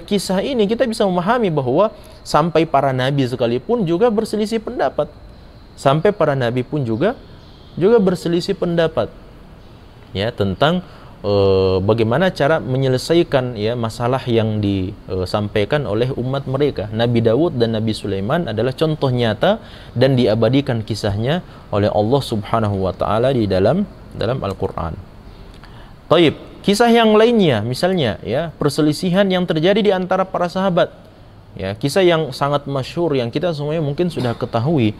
kisah ini kita bisa memahami bahwa sampai para nabi sekalipun juga berselisih pendapat. Sampai para nabi pun juga berselisih pendapat, ya, tentang bagaimana cara menyelesaikan ya masalah yang disampaikan oleh umat mereka. Nabi Daud dan Nabi Sulaiman adalah contoh nyata dan diabadikan kisahnya oleh Allah Subhanahu wa taala di dalam Al-Qur'an. Taib, kisah yang lainnya misalnya ya perselisihan yang terjadi di antara para sahabat. Ya, kisah yang sangat masyhur yang kita semuanya mungkin sudah ketahui.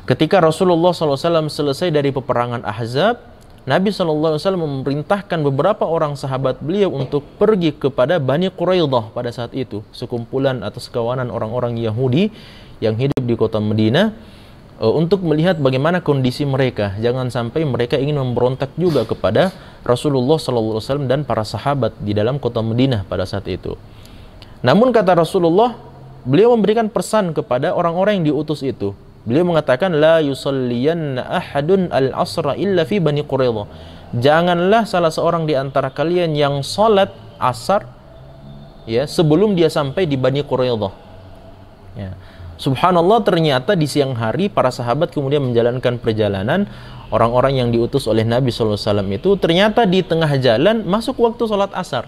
Ketika Rasulullah SAW selesai dari peperangan Ahzab, Nabi SAW memerintahkan beberapa orang sahabat beliau untuk pergi kepada Bani Quraidah pada saat itu, sekumpulan atau sekawanan orang-orang Yahudi yang hidup di kota Madinah, untuk melihat bagaimana kondisi mereka. Jangan sampai mereka ingin memberontak juga kepada Rasulullah SAW dan para sahabat di dalam kota Madinah pada saat itu. Namun kata Rasulullah, beliau memberikan pesan kepada orang-orang yang diutus itu. Beliau mengatakan, la yusalliyanna ahadun al-asra illa fi Bani Quraidah. Janganlah salah seorang di antara kalian yang salat asar ya sebelum dia sampai di Bani Quraidah. Ya. Subhanallah, ternyata di siang hari para sahabat kemudian menjalankan perjalanan. Orang-orang yang diutus oleh Nabi SAW itu ternyata di tengah jalan masuk waktu sholat asar.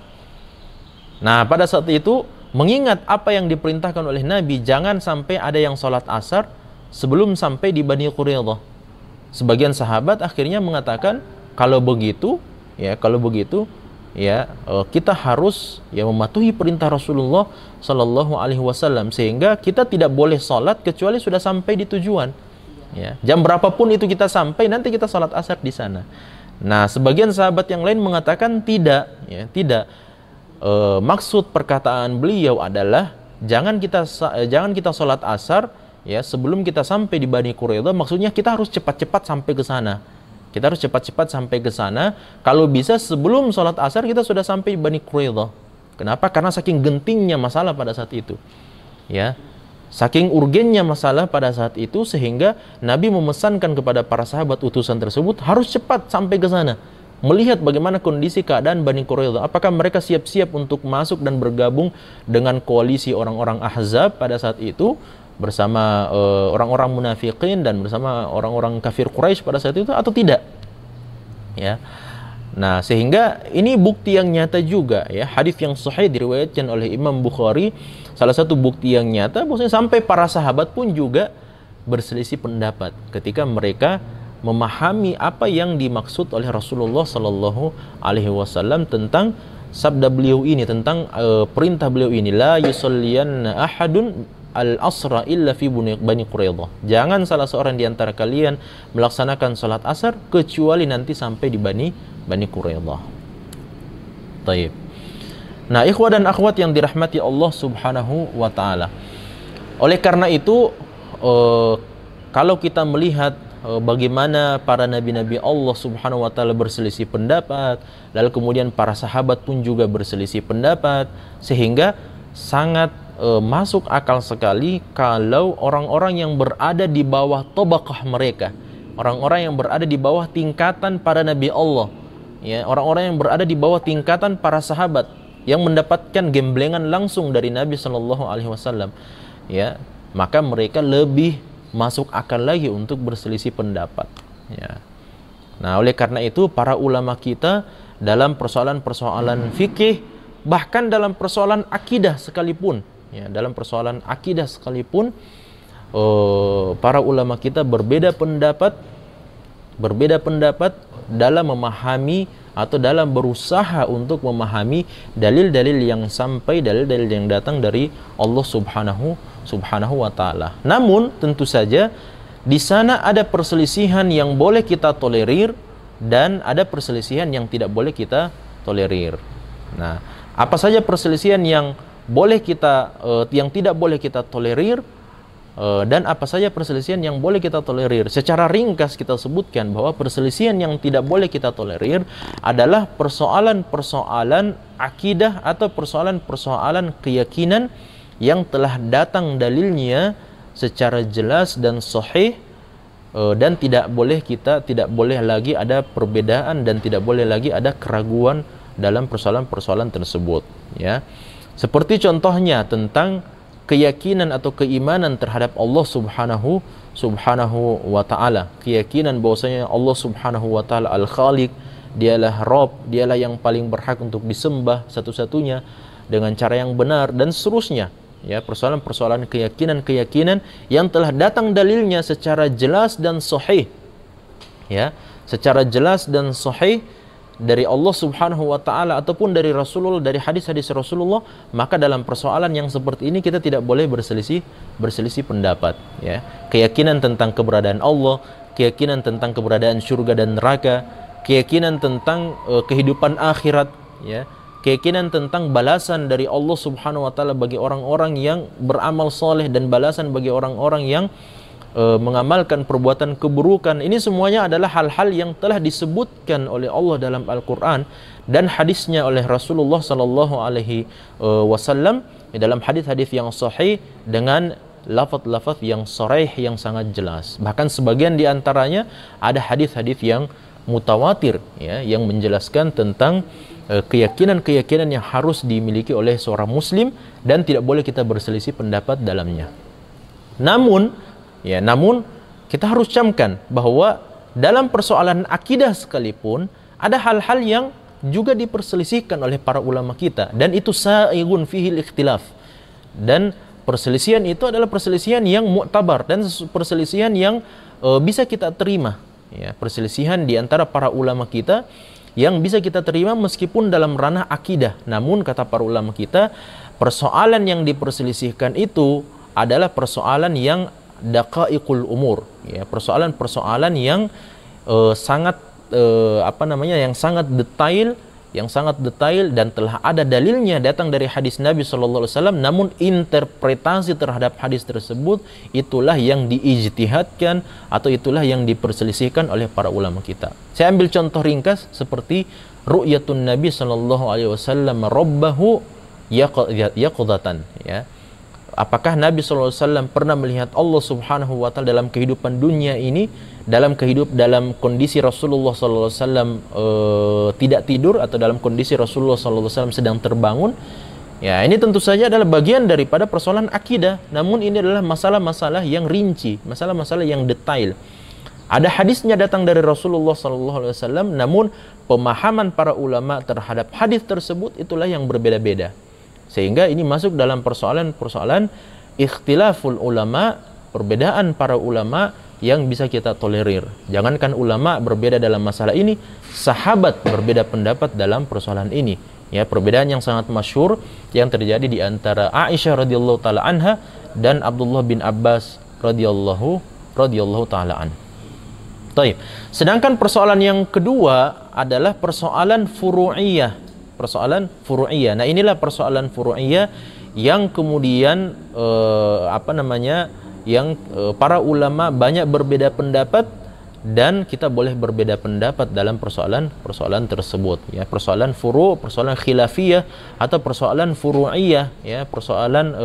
Nah, pada saat itu mengingat apa yang diperintahkan oleh Nabi, jangan sampai ada yang sholat asar sebelum sampai di Bani Quraidah. Sebagian sahabat akhirnya mengatakan, kalau begitu ya kita harus ya mematuhi perintah Rasulullah Sallallahu Alaihi Wasallam, sehingga kita tidak boleh sholat kecuali sudah sampai di tujuan. Ya, jam berapapun itu kita sampai, nanti kita sholat asar di sana. Nah, sebagian sahabat yang lain mengatakan tidak. Maksud perkataan beliau adalah jangan kita sholat asar ya sebelum kita sampai di Bani Quraidah. Maksudnya kita harus cepat-cepat sampai ke sana. Kita harus cepat-cepat sampai ke sana. Kalau bisa sebelum sholat asar kita sudah sampai di Bani Quraidah. Kenapa? Karena saking gentingnya masalah pada saat itu. Ya, saking urgennya masalah pada saat itu sehingga Nabi memesankan kepada para sahabat utusan tersebut harus cepat sampai ke sana. Melihat bagaimana kondisi keadaan Bani Quraidah. Apakah mereka siap-siap untuk masuk dan bergabung dengan koalisi orang-orang Ahzab pada saat itu, bersama orang-orang munafikin dan bersama orang-orang kafir Quraisy pada saat itu, atau tidak? Ya. Nah, sehingga ini bukti yang nyata juga ya, hadis yang sahih diriwayatkan oleh Imam Bukhari. Salah satu bukti yang nyata bahwasanya sampai para sahabat pun juga berselisih pendapat ketika mereka memahami apa yang dimaksud oleh Rasulullah Sallallahu Alaihi Wasallam tentang sabda beliau ini, tentang perintah beliau ini, la yusalliyanna ahadun al-asra illa fi Bani Quraidah. Jangan salah seorang di antara kalian melaksanakan salat asar kecuali nanti sampai di Bani Quraidah. Taib. Nah, ikhwah dan akhwat yang dirahmati Allah Subhanahu wa taala. Oleh karena itu, kalau kita melihat bagaimana para nabi-nabi Allah Subhanahu wa taala berselisih pendapat, lalu kemudian para sahabat pun juga berselisih pendapat, sehingga sangat masuk akal sekali kalau orang-orang yang berada di bawah tabaqah mereka, orang-orang yang berada di bawah tingkatan para nabi Allah, ya, orang-orang yang berada di bawah tingkatan para sahabat yang mendapatkan gemblengan langsung dari Nabi Shallallahu Alaihi Wasallam, ya, maka mereka lebih masuk akal lagi untuk berselisih pendapat. Ya. Nah, oleh karena itu para ulama kita dalam persoalan-persoalan fikih, bahkan dalam persoalan akidah sekalipun, ya, dalam persoalan akidah sekalipun, para ulama kita berbeda pendapat dalam memahami atau dalam berusaha untuk memahami dalil-dalil yang sampai, dalil-dalil yang datang dari Allah Subhanahu wa taala. Namun tentu saja di sana ada perselisihan yang boleh kita tolerir dan ada perselisihan yang tidak boleh kita tolerir. Nah, apa saja perselisihan yang boleh kita yang tidak boleh kita tolerir dan apa saja perselisihan yang boleh kita tolerir? Secara ringkas kita sebutkan bahwa perselisihan yang tidak boleh kita tolerir adalah persoalan-persoalan akidah atau persoalan-persoalan keyakinan yang telah datang dalilnya secara jelas dan sahih, dan tidak boleh lagi ada perbedaan dan tidak boleh lagi ada keraguan dalam persoalan-persoalan tersebut, ya. Seperti contohnya tentang keyakinan atau keimanan terhadap Allah Subhanahu wa taala, keyakinan bahwasanya Allah Subhanahu wa taala Al-Khaliq dialah Rabb, dialah yang paling berhak untuk disembah satu-satunya dengan cara yang benar, dan seterusnya. Ya, persoalan-persoalan keyakinan-keyakinan yang telah datang dalilnya secara jelas dan sahih. Ya, secara jelas dan sahih dari Allah Subhanahu wa taala ataupun dari Rasulullah, dari hadis-hadis Rasulullah, maka dalam persoalan yang seperti ini kita tidak boleh berselisih pendapat, ya. Keyakinan tentang keberadaan Allah, keyakinan tentang keberadaan surga dan neraka, keyakinan tentang kehidupan akhirat, ya. Keyakinan tentang balasan dari Allah Subhanahu wa taala bagi orang-orang yang beramal soleh dan balasan bagi orang-orang yang mengamalkan perbuatan keburukan. Ini semuanya adalah hal-hal yang telah disebutkan oleh Allah dalam Al-Qur'an dan hadisnya oleh Rasulullah sallallahu alaihi wasallam dalam hadis-hadis yang sahih dengan lafaz-lafaz yang sharih yang sangat jelas. Bahkan sebagian di antaranya ada hadis-hadis yang mutawatir, ya, yang menjelaskan tentang keyakinan-keyakinan yang harus dimiliki oleh seorang muslim dan tidak boleh kita berselisih pendapat dalamnya. Namun kita harus camkan bahwa dalam persoalan akidah sekalipun ada hal-hal yang juga diperselisihkan oleh para ulama kita, dan itu sa'igun fihil ikhtilaf, dan perselisihan itu adalah perselisihan yang mu'tabar dan perselisihan yang bisa kita terima, ya, perselisihan di antara para ulama kita yang bisa kita terima meskipun dalam ranah akidah. Namun kata para ulama kita, persoalan yang diperselisihkan itu adalah persoalan yang daqaiqul umur, ya, persoalan-persoalan yang sangat yang sangat detail dan telah ada dalilnya datang dari hadis Nabi sallallahu alaihi wasallam, namun interpretasi terhadap hadis tersebut itulah yang diijtihadkan atau itulah yang diperselisihkan oleh para ulama kita. Saya ambil contoh ringkas seperti ru'yatun Nabi sallallahu alaihi wasallam rabbahu yaqdatan, ya. Apakah Nabi SAW pernah melihat Allah Subhanahu wa taala dalam kehidupan dunia ini, dalam kondisi Rasulullah SAW tidak tidur atau dalam kondisi Rasulullah SAW sedang terbangun? Ya, ini tentu saja adalah bagian daripada persoalan akidah. Namun ini adalah masalah-masalah yang rinci, masalah-masalah yang detail. Ada hadisnya datang dari Rasulullah SAW, namun pemahaman para ulama terhadap hadis tersebut itulah yang berbeda-beda. Sehingga ini masuk dalam persoalan-persoalan ikhtilaful ulama, perbedaan para ulama yang bisa kita tolerir. Jangankan ulama berbeda dalam masalah ini, sahabat berbeda pendapat dalam persoalan ini. Ya, perbedaan yang sangat masyhur yang terjadi di antara Aisyah radhiyallahu taala anha dan Abdullah bin Abbas radhiyallahu taala an. Baik. Sedangkan persoalan yang kedua adalah persoalan furu'iyah. Nah, inilah persoalan furu'iyah yang kemudian para ulama banyak berbeda pendapat, dan kita boleh berbeda pendapat dalam persoalan tersebut, ya, persoalan furu', persoalan khilafiyah atau persoalan furu'iyah, ya, persoalan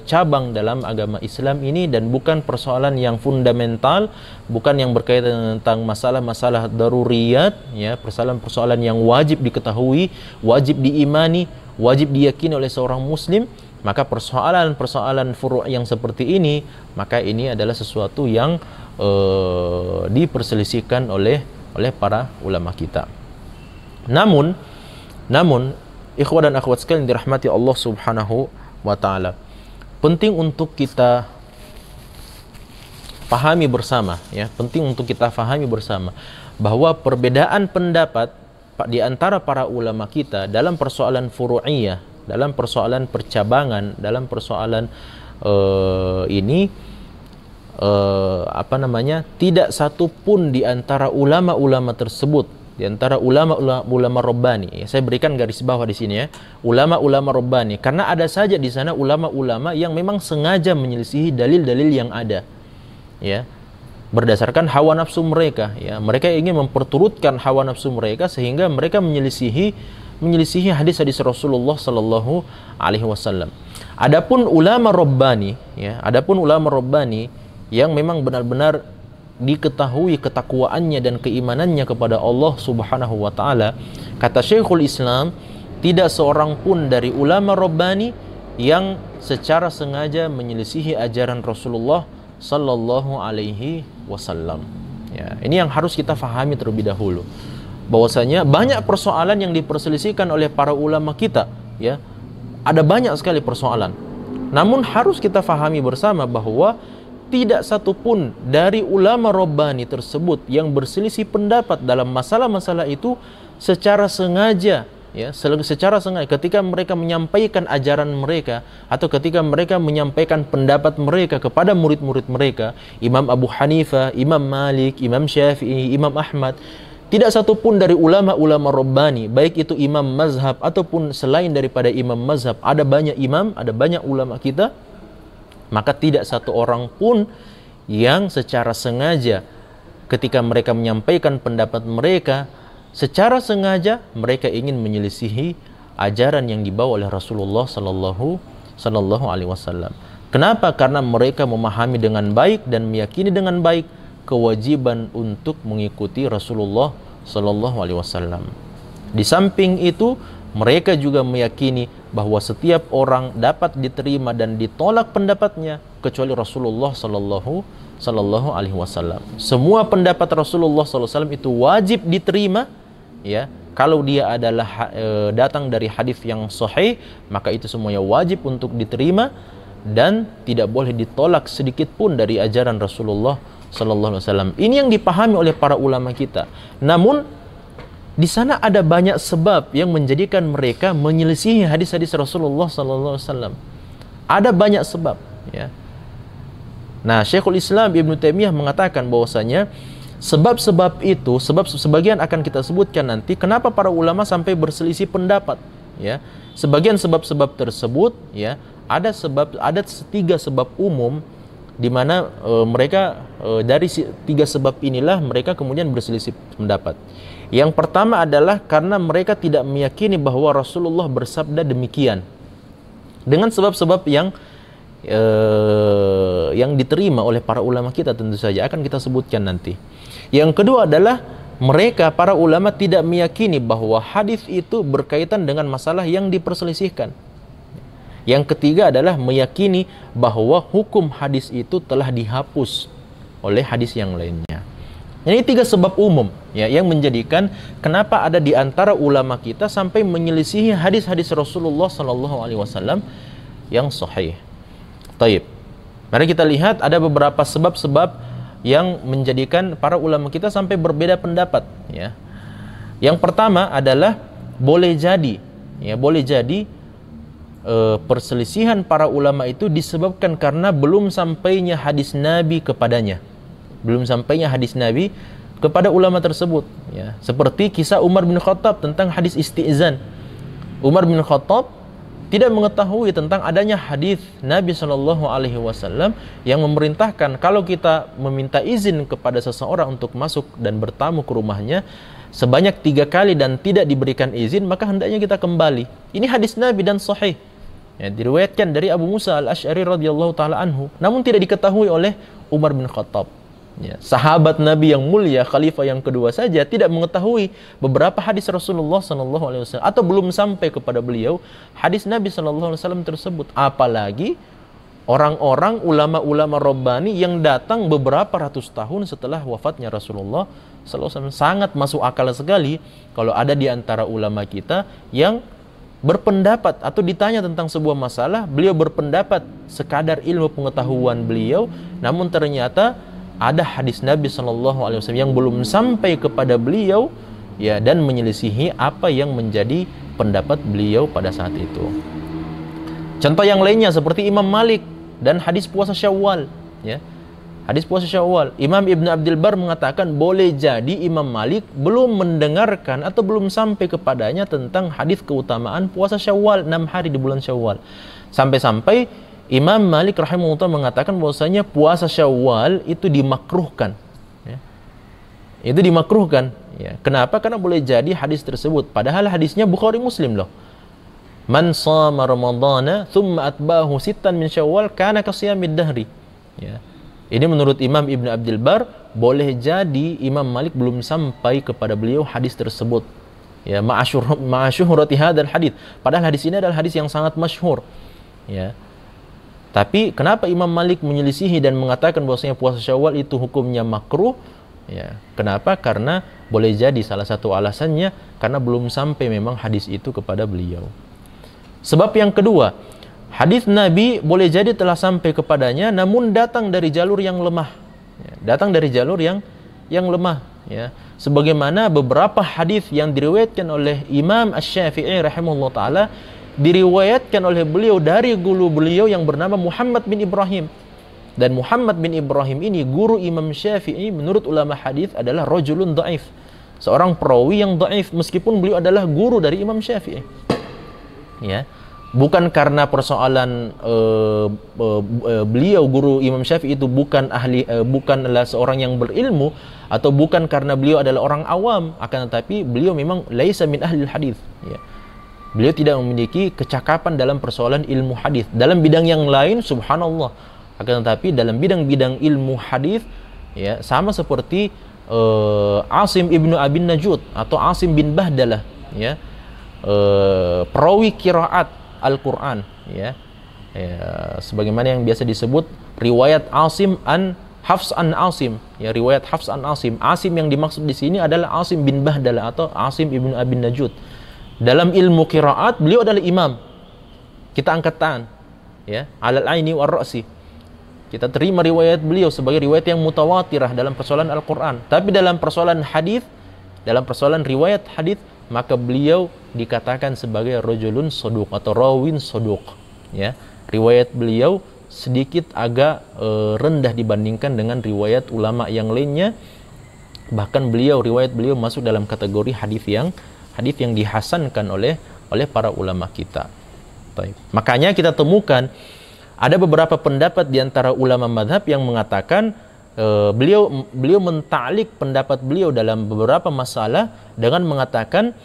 cabang dalam agama Islam ini, dan bukan persoalan yang fundamental, bukan yang berkaitan tentang masalah-masalah daruriyat, ya, persoalan-persoalan yang wajib diketahui, wajib diimani, wajib diyakini oleh seorang muslim. Maka persoalan-persoalan furu' yang seperti ini, maka ini adalah sesuatu yang diperselisihkan oleh para ulama kita. Namun ikhwan dan akhwat sekalian dirahmati Allah Subhanahu wa taala, penting untuk kita pahami bersama, ya, penting untuk kita pahami bersama bahwa perbedaan pendapat di antara para ulama kita dalam persoalan furu'iyah, dalam persoalan percabangan, dalam persoalan tidak satu pun di antara ulama-ulama tersebut, di antara ulama Rabbani, ya, saya berikan garis bawah di sini, ya, ulama-ulama Rabbani, karena ada saja di sana ulama-ulama yang memang sengaja menyelisihi dalil-dalil yang ada, ya, berdasarkan hawa nafsu mereka, ya, mereka ingin memperturutkan hawa nafsu mereka sehingga mereka menyelisihi hadis-hadis Rasulullah sallallahu alaihi wasallam. Adapun ulama Rabbani, ya, yang memang benar-benar diketahui ketakwaannya dan keimanannya kepada Allah Subhanahu wa taala, kata Syekhul Islam, tidak seorang pun dari ulama Rabbani yang secara sengaja menyelisihi ajaran Rasulullah sallallahu alaihi wasallam. Ya, ini yang harus kita fahami terlebih dahulu, bahwasanya banyak persoalan yang diperselisihkan oleh para ulama kita, ya. Ada banyak sekali persoalan. Namun harus kita fahami bersama bahwa tidak satupun dari ulama Rabbani tersebut yang berselisih pendapat dalam masalah-masalah itu secara sengaja, ya, secara sengaja ketika mereka menyampaikan ajaran mereka atau ketika mereka menyampaikan pendapat mereka kepada murid-murid mereka, Imam Abu Hanifah, Imam Malik, Imam Syafi'i, Imam Ahmad, tidak satupun dari ulama-ulama Rabbani, baik itu imam mazhab ataupun selain daripada imam mazhab, ada banyak imam, ada banyak ulama kita, maka tidak satu orang pun yang secara sengaja ketika mereka menyampaikan pendapat mereka, secara sengaja mereka ingin menyelisihi ajaran yang dibawa oleh Rasulullah sallallahu alaihi wasallam. Kenapa? Karena mereka memahami dengan baik dan meyakini dengan baik kewajiban untuk mengikuti Rasulullah sallallahu alaihi wasallam. Di samping itu, mereka juga meyakini bahwa setiap orang dapat diterima dan ditolak pendapatnya kecuali Rasulullah sallallahu alaihi wasallam. Semua pendapat Rasulullah sallallahu alaihi wasallam itu wajib diterima, ya. Kalau dia adalah datang dari hadis yang sahih, maka itu semuanya wajib untuk diterima dan tidak boleh ditolak sedikit pun dari ajaran Rasulullah sallallahu alaihi wasallam. Ini yang dipahami oleh para ulama kita. Namun di sana ada banyak sebab yang menjadikan mereka menyelisihi hadis-hadis Rasulullah sallallahu alaihi wasallam. Ada banyak sebab, ya. Nah, Syekhul Islam Ibnu Taimiyah mengatakan bahwasanya sebab-sebab itu, sebab sebagian akan kita sebutkan nanti kenapa para ulama sampai berselisih pendapat, ya. Sebagian sebab-sebab tersebut, ya, ada 3 sebab umum di mana mereka dari 3 sebab inilah mereka kemudian berselisih pendapat. Yang pertama adalah karena mereka tidak meyakini bahwa Rasulullah bersabda demikian. Dengan sebab-sebab yang diterima oleh para ulama kita tentu saja akan kita sebutkan nanti. Yang kedua adalah mereka para ulama tidak meyakini bahwa hadis itu berkaitan dengan masalah yang diperselisihkan. Yang ketiga adalah meyakini bahwa hukum hadis itu telah dihapus oleh hadis yang lainnya. Ini 3 sebab umum, ya, yang menjadikan kenapa ada di antara ulama kita sampai menyelisihi hadis-hadis Rasulullah sallallahu alaihi wasallam yang sahih. Taib. Mari kita lihat ada beberapa sebab-sebab yang menjadikan para ulama kita sampai berbeda pendapat, ya. Yang pertama adalah boleh jadi perselisihan para ulama itu disebabkan karena belum sampainya hadis Nabi kepadanya. Belum sampainya hadis Nabi kepada ulama tersebut, ya. Seperti kisah Umar bin Khattab tentang hadis isti'zan. Umar bin Khattab tidak mengetahui tentang adanya hadis Nabi Shallallahu alaihi wasallam yang memerintahkan kalau kita meminta izin kepada seseorang untuk masuk dan bertamu ke rumahnya sebanyak 3 kali dan tidak diberikan izin, maka hendaknya kita kembali. Ini hadis Nabi dan sahih, ya, diriwayatkan dari Abu Musa al-Asy'ari radhiyallahu taala anhu, namun tidak diketahui oleh Umar bin Khattab. Ya, sahabat Nabi yang mulia, khalifah yang kedua saja tidak mengetahui beberapa hadis Rasulullah sallallahu alaihi wasallam atau belum sampai kepada beliau hadis Nabi sallallahu alaihi wasallam tersebut. Apalagi orang-orang ulama-ulama Rabbani yang datang beberapa ratus tahun setelah wafatnya Rasulullah sallallahu alaihi wasallam. Sangat masuk akal sekali kalau ada di antara ulama kita yang berpendapat atau ditanya tentang sebuah masalah, beliau berpendapat sekadar ilmu pengetahuan beliau, namun ternyata ada hadis Nabi Shallallahu Alaihi Wasallam yang belum sampai kepada beliau, ya, dan menyelisihi apa yang menjadi pendapat beliau pada saat itu. Contoh yang lainnya seperti Imam Malik dan hadis puasa Syawal, ya. Hadis puasa Syawal, Imam Ibn Abdul Bar mengatakan boleh jadi Imam Malik belum mendengarkan atau belum sampai kepadanya tentang hadis keutamaan puasa Syawal 6 hari di bulan Syawal. Sampai-sampai Imam Malik rahimahullah mengatakan bahwasanya puasa Syawal itu dimakruhkan, ya. Itu dimakruhkan, ya. Kenapa? Karena boleh jadi hadis tersebut padahal hadisnya Bukhari Muslim loh. Man shama ramadhana thumma atba'ahu sittan min Syawal kana kasiyamid dahri, ya. Ini menurut Imam Ibn Abdul Bar, boleh jadi Imam Malik belum sampai kepada beliau hadis tersebut, ya, ma'asyuhrati hadzal hadis. Padahal hadis ini adalah hadis yang sangat masyhur, ya. Tapi kenapa Imam Malik menyelisihi dan mengatakan bahwasanya puasa Syawal itu hukumnya makruh? Ya, kenapa? Karena boleh jadi salah satu alasannya karena belum sampai memang hadis itu kepada beliau. Sebab yang kedua, hadis Nabi boleh jadi telah sampai kepadanya namun datang dari jalur yang lemah. Ya, datang dari jalur yang lemah, ya. Sebagaimana beberapa hadis yang diriwayatkan oleh Imam Asy-Syafi'i rahimahullah taala diriwayatkan oleh beliau dari guru beliau yang bernama Muhammad bin Ibrahim. Dan Muhammad bin Ibrahim ini guru Imam Syafi'i menurut ulama hadis adalah rajulun dhaif. Seorang perawi yang dhaif meskipun beliau adalah guru dari Imam Syafi'i. Ya. Bukan karena persoalan beliau guru Imam Syafi'i itu bukan bukanlah seorang yang berilmu atau bukan karena beliau adalah orang awam, akan tetapi beliau memang laisa min ahli hadis, ya. Beliau tidak memiliki kecakapan dalam persoalan ilmu hadis. Dalam bidang yang lain subhanallah, akan tetapi dalam bidang-bidang ilmu hadis, ya, sama seperti Asim ibnu Abin Najud atau Asim bin Bahdalah, ya, perawi qiraat Al-Quran, ya. Sebagaimana yang biasa disebut riwayat Asim an Hafs an Asim, ya, riwayat Hafs an Asim. Asim yang dimaksud di sini adalah Asim bin Bahdalah atau Asim ibnu Abin Najud. Dalam ilmu qiraat beliau adalah imam. Kita angkat tangan, ya, alal aini war ra'si. Kita terima riwayat beliau sebagai riwayat yang mutawatirah dalam persoalan Al-Quran. Tapi dalam persoalan hadis, dalam persoalan riwayat hadis, maka beliau dikatakan sebagai rajulun soduq atau rawin soduq, ya. Riwayat beliau sedikit agak rendah dibandingkan dengan riwayat ulama yang lainnya. Bahkan riwayat beliau masuk dalam kategori hadis yang dihasankan oleh para ulama kita. Baik. Makanya kita temukan ada beberapa pendapat di antara ulama madhab yang mengatakan beliau menta'liq pendapat beliau dalam beberapa masalah dengan mengatakan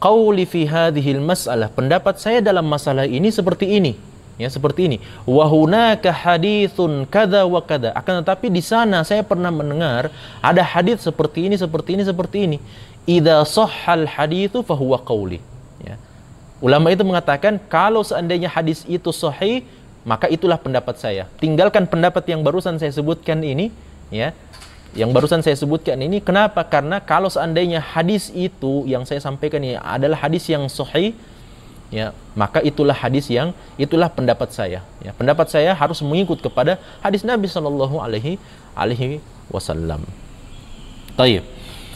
qauli fi hadhil mas'alah, pendapat saya dalam masalah ini seperti ini, ya, seperti ini. Wa hunaka haditsun kadza wa kadza, akan tetapi di sana saya pernah mendengar ada hadis seperti ini, seperti ini, seperti ini. Idza shahhal haditsu fa huwa qauli, ya. Ulama itu mengatakan kalau seandainya hadis itu sahih, maka itulah pendapat saya. Tinggalkan pendapat yang barusan saya sebutkan ini, ya. Yang barusan saya sebutkan ini, kenapa? Karena kalau seandainya hadis itu yang saya sampaikan ini adalah hadis yang sahih, ya, maka itulah pendapat saya. Ya, pendapat saya harus mengikut kepada hadis Nabi Shallallahu Alaihi Wasallam. Taib.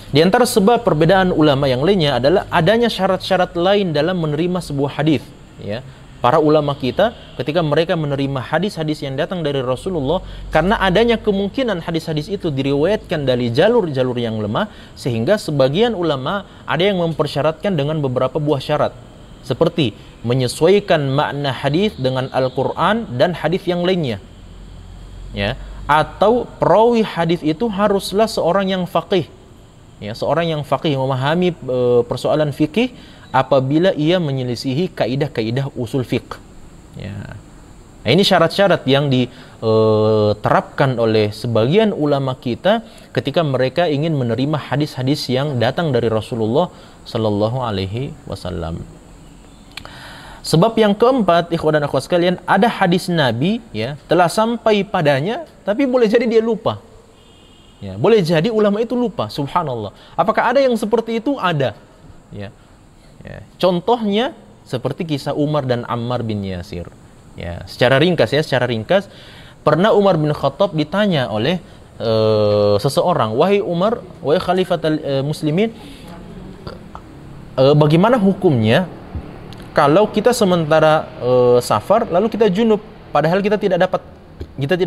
Di antara sebab perbedaan ulama yang lainnya adalah adanya syarat-syarat lain dalam menerima sebuah hadis, ya. Para ulama kita ketika mereka menerima hadis-hadis yang datang dari Rasulullah, karena adanya kemungkinan hadis-hadis itu diriwayatkan dari jalur-jalur yang lemah, sehingga sebagian ulama ada yang mempersyaratkan dengan beberapa buah syarat, seperti menyesuaikan makna hadis dengan Al-Quran dan hadis yang lainnya, ya, atau perawi hadis itu haruslah seorang yang faqih, ya, seorang yang faqih memahami persoalan fikih apabila ia menyelisihi kaidah-kaidah usul fiqh, ya. Nah, ini syarat-syarat yang diterapkan oleh sebagian ulama kita ketika mereka ingin menerima hadis-hadis yang datang dari Rasulullah Sallallahu Alaihi Wasallam. Sebab yang keempat, ikhwan dan akhwat sekalian, ada hadis Nabi, ya, telah sampai padanya, tapi boleh jadi dia lupa. Ya, boleh jadi ulama itu lupa, subhanallah. Apakah ada yang seperti itu? Ada. Ya. Ya, contohnya seperti kisah Umar dan Ammar bin Yasir. Ya, secara ringkas, pernah Umar bin Khattab ditanya oleh seseorang, wahai Umar, wahai Khalifatul Muslimin, bagaimana hukumnya kalau kita sementara safar lalu kita junub, padahal kita tidak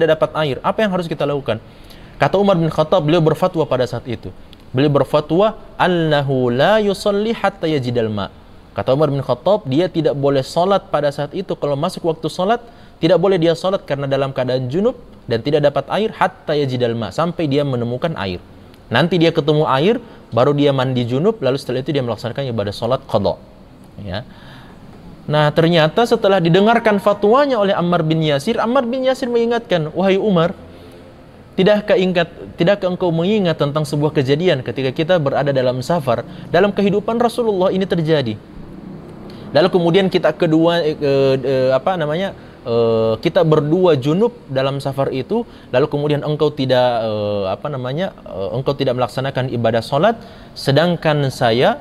dapat air, apa yang harus kita lakukan? Kata Umar bin Khattab, beliau berfatwa pada saat itu. Beliau berfatwa annahu la yusalli hatta yajidal ma. Kata Umar bin Khattab, dia tidak boleh salat pada saat itu. Kalau masuk waktu salat, tidak boleh dia salat karena dalam keadaan junub dan tidak dapat air hatta yajidal ma, sampai dia menemukan air. Nanti dia ketemu air, baru dia mandi junub, lalu setelah itu dia melaksanakan ibadah salat qadha. Ya. Nah, ternyata setelah didengarkan fatwanya oleh Ammar bin Yasir mengingatkan, wahai Umar, Tidakkah engkau mengingat tentang sebuah kejadian ketika kita berada dalam safar, dalam kehidupan Rasulullah ini terjadi. Lalu kemudian kita kita berdua junub dalam safar itu, lalu kemudian engkau tidak engkau tidak melaksanakan ibadah salat, sedangkan saya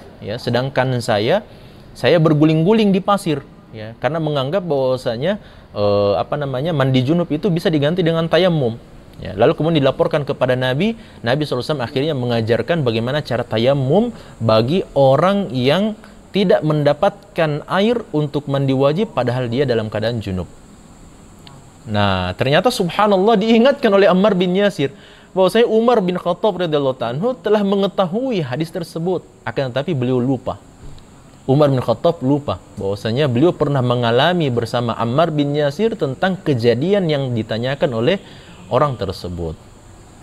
berguling-guling di pasir, ya, karena menganggap bahwasanya mandi junub itu bisa diganti dengan tayammum. Ya, lalu kemudian dilaporkan kepada Nabi SAW akhirnya mengajarkan bagaimana cara tayammum bagi orang yang tidak mendapatkan air untuk mandi wajib padahal dia dalam keadaan junub. Nah, ternyata subhanallah diingatkan oleh Ammar bin Yasir bahwasanya Umar bin Khattab radhiyallahu anhu telah mengetahui hadis tersebut, akan tetapi beliau lupa. Umar bin Khattab lupa bahwasanya beliau pernah mengalami bersama Ammar bin Yasir tentang kejadian yang ditanyakan oleh orang tersebut.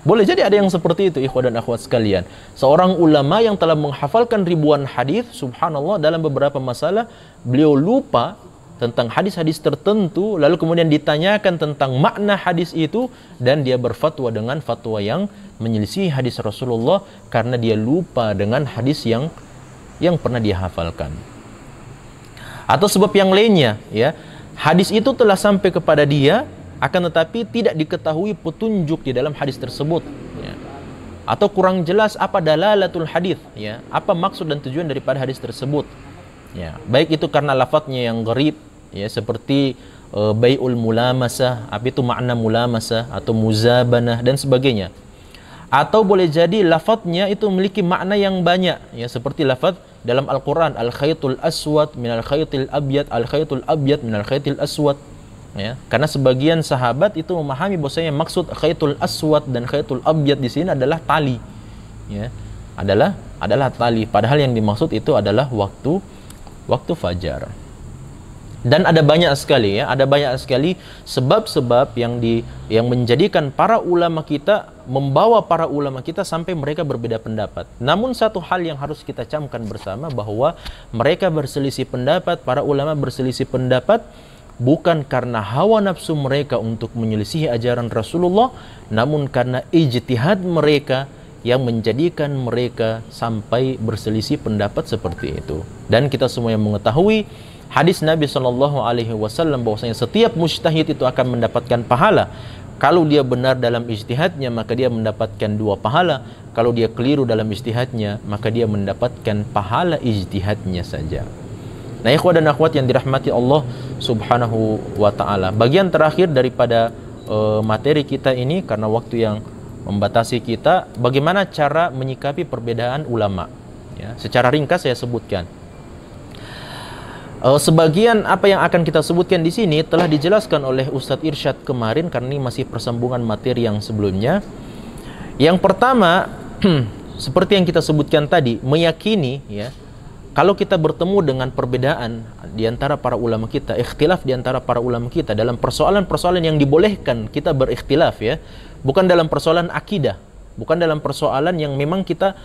Boleh jadi ada yang seperti itu, ikhwan dan akhwat sekalian. Seorang ulama yang telah menghafalkan ribuan hadis, subhanallah, dalam beberapa masalah beliau lupa tentang hadis-hadis tertentu, lalu kemudian ditanyakan tentang makna hadis itu dan dia berfatwa dengan fatwa yang menyelisih hadis Rasulullah karena dia lupa dengan hadis yang pernah dia hafalkan. Atau sebab yang lainnya, ya, hadis itu telah sampai kepada dia, akan tetapi tidak diketahui petunjuk di dalam hadis tersebut, ya. Atau kurang jelas apa dalalatul hadis, ya, apa maksud dan tujuan daripada hadis tersebut, ya, baik itu karena lafadznya yang gharib, ya, seperti bai'ul mulamasah, apa itu makna mulamasah, atau muzabanah dan sebagainya. Atau boleh jadi lafadznya itu memiliki makna yang banyak, ya, seperti lafadz dalam Al-Quran, al-khaytul aswad minal khaytil abyad, al-khaytul abyad minal khaytil aswad. Ya, karena sebagian sahabat itu memahami bahwasanya maksud khaytul aswad dan khaytul abyad di sini adalah tali, ya, adalah tali, padahal yang dimaksud itu adalah waktu fajar. Dan ada banyak sekali, ya, ada banyak sekali sebab-sebab yang menjadikan para ulama kita, membawa para ulama kita sampai mereka berbeda pendapat. Namun satu hal yang harus kita camkan bersama bahwa mereka berselisih pendapat, para ulama berselisih pendapat bukan karena hawa nafsu mereka untuk menyelisihi ajaran Rasulullah, namun karena ijtihad mereka yang menjadikan mereka sampai berselisih pendapat seperti itu. Dan kita semua yang mengetahui hadis Nabi SAW bahwasanya setiap mujtahid itu akan mendapatkan pahala. Kalau dia benar dalam ijtihadnya, maka dia mendapatkan 2 pahala. Kalau dia keliru dalam ijtihadnya, maka dia mendapatkan pahala ijtihadnya saja. Nah, ikhwah dan akhwat yang dirahmati Allah Subhanahu wa ta'ala, bagian terakhir daripada materi kita ini, karena waktu yang membatasi kita, bagaimana cara menyikapi perbedaan ulama, ya, secara ringkas saya sebutkan. Sebagian apa yang akan kita sebutkan di sini telah dijelaskan oleh Ustadz Irsyad kemarin, karena ini masih persambungan materi yang sebelumnya. Yang pertama, seperti yang kita sebutkan tadi, meyakini, ya, kalau kita bertemu dengan perbedaan di antara para ulama kita, ikhtilaf di antara para ulama kita dalam persoalan-persoalan yang dibolehkan kita berikhtilaf, ya, bukan dalam persoalan akidah, bukan dalam persoalan yang memang kita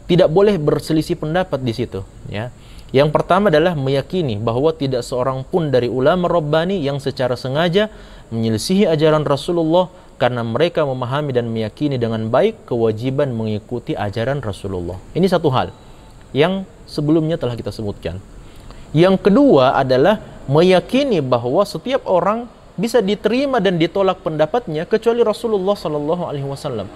tidak boleh berselisih pendapat di situ, ya. Yang pertama adalah meyakini bahwa tidak seorang pun dari ulama Rabbani yang secara sengaja menyelisihi ajaran Rasulullah karena mereka memahami dan meyakini dengan baik kewajiban mengikuti ajaran Rasulullah. Ini satu hal yang sebelumnya telah kita sebutkan. Yang kedua adalah meyakini bahwa setiap orang bisa diterima dan ditolak pendapatnya kecuali Rasulullah sallallahu alaihi wasallam.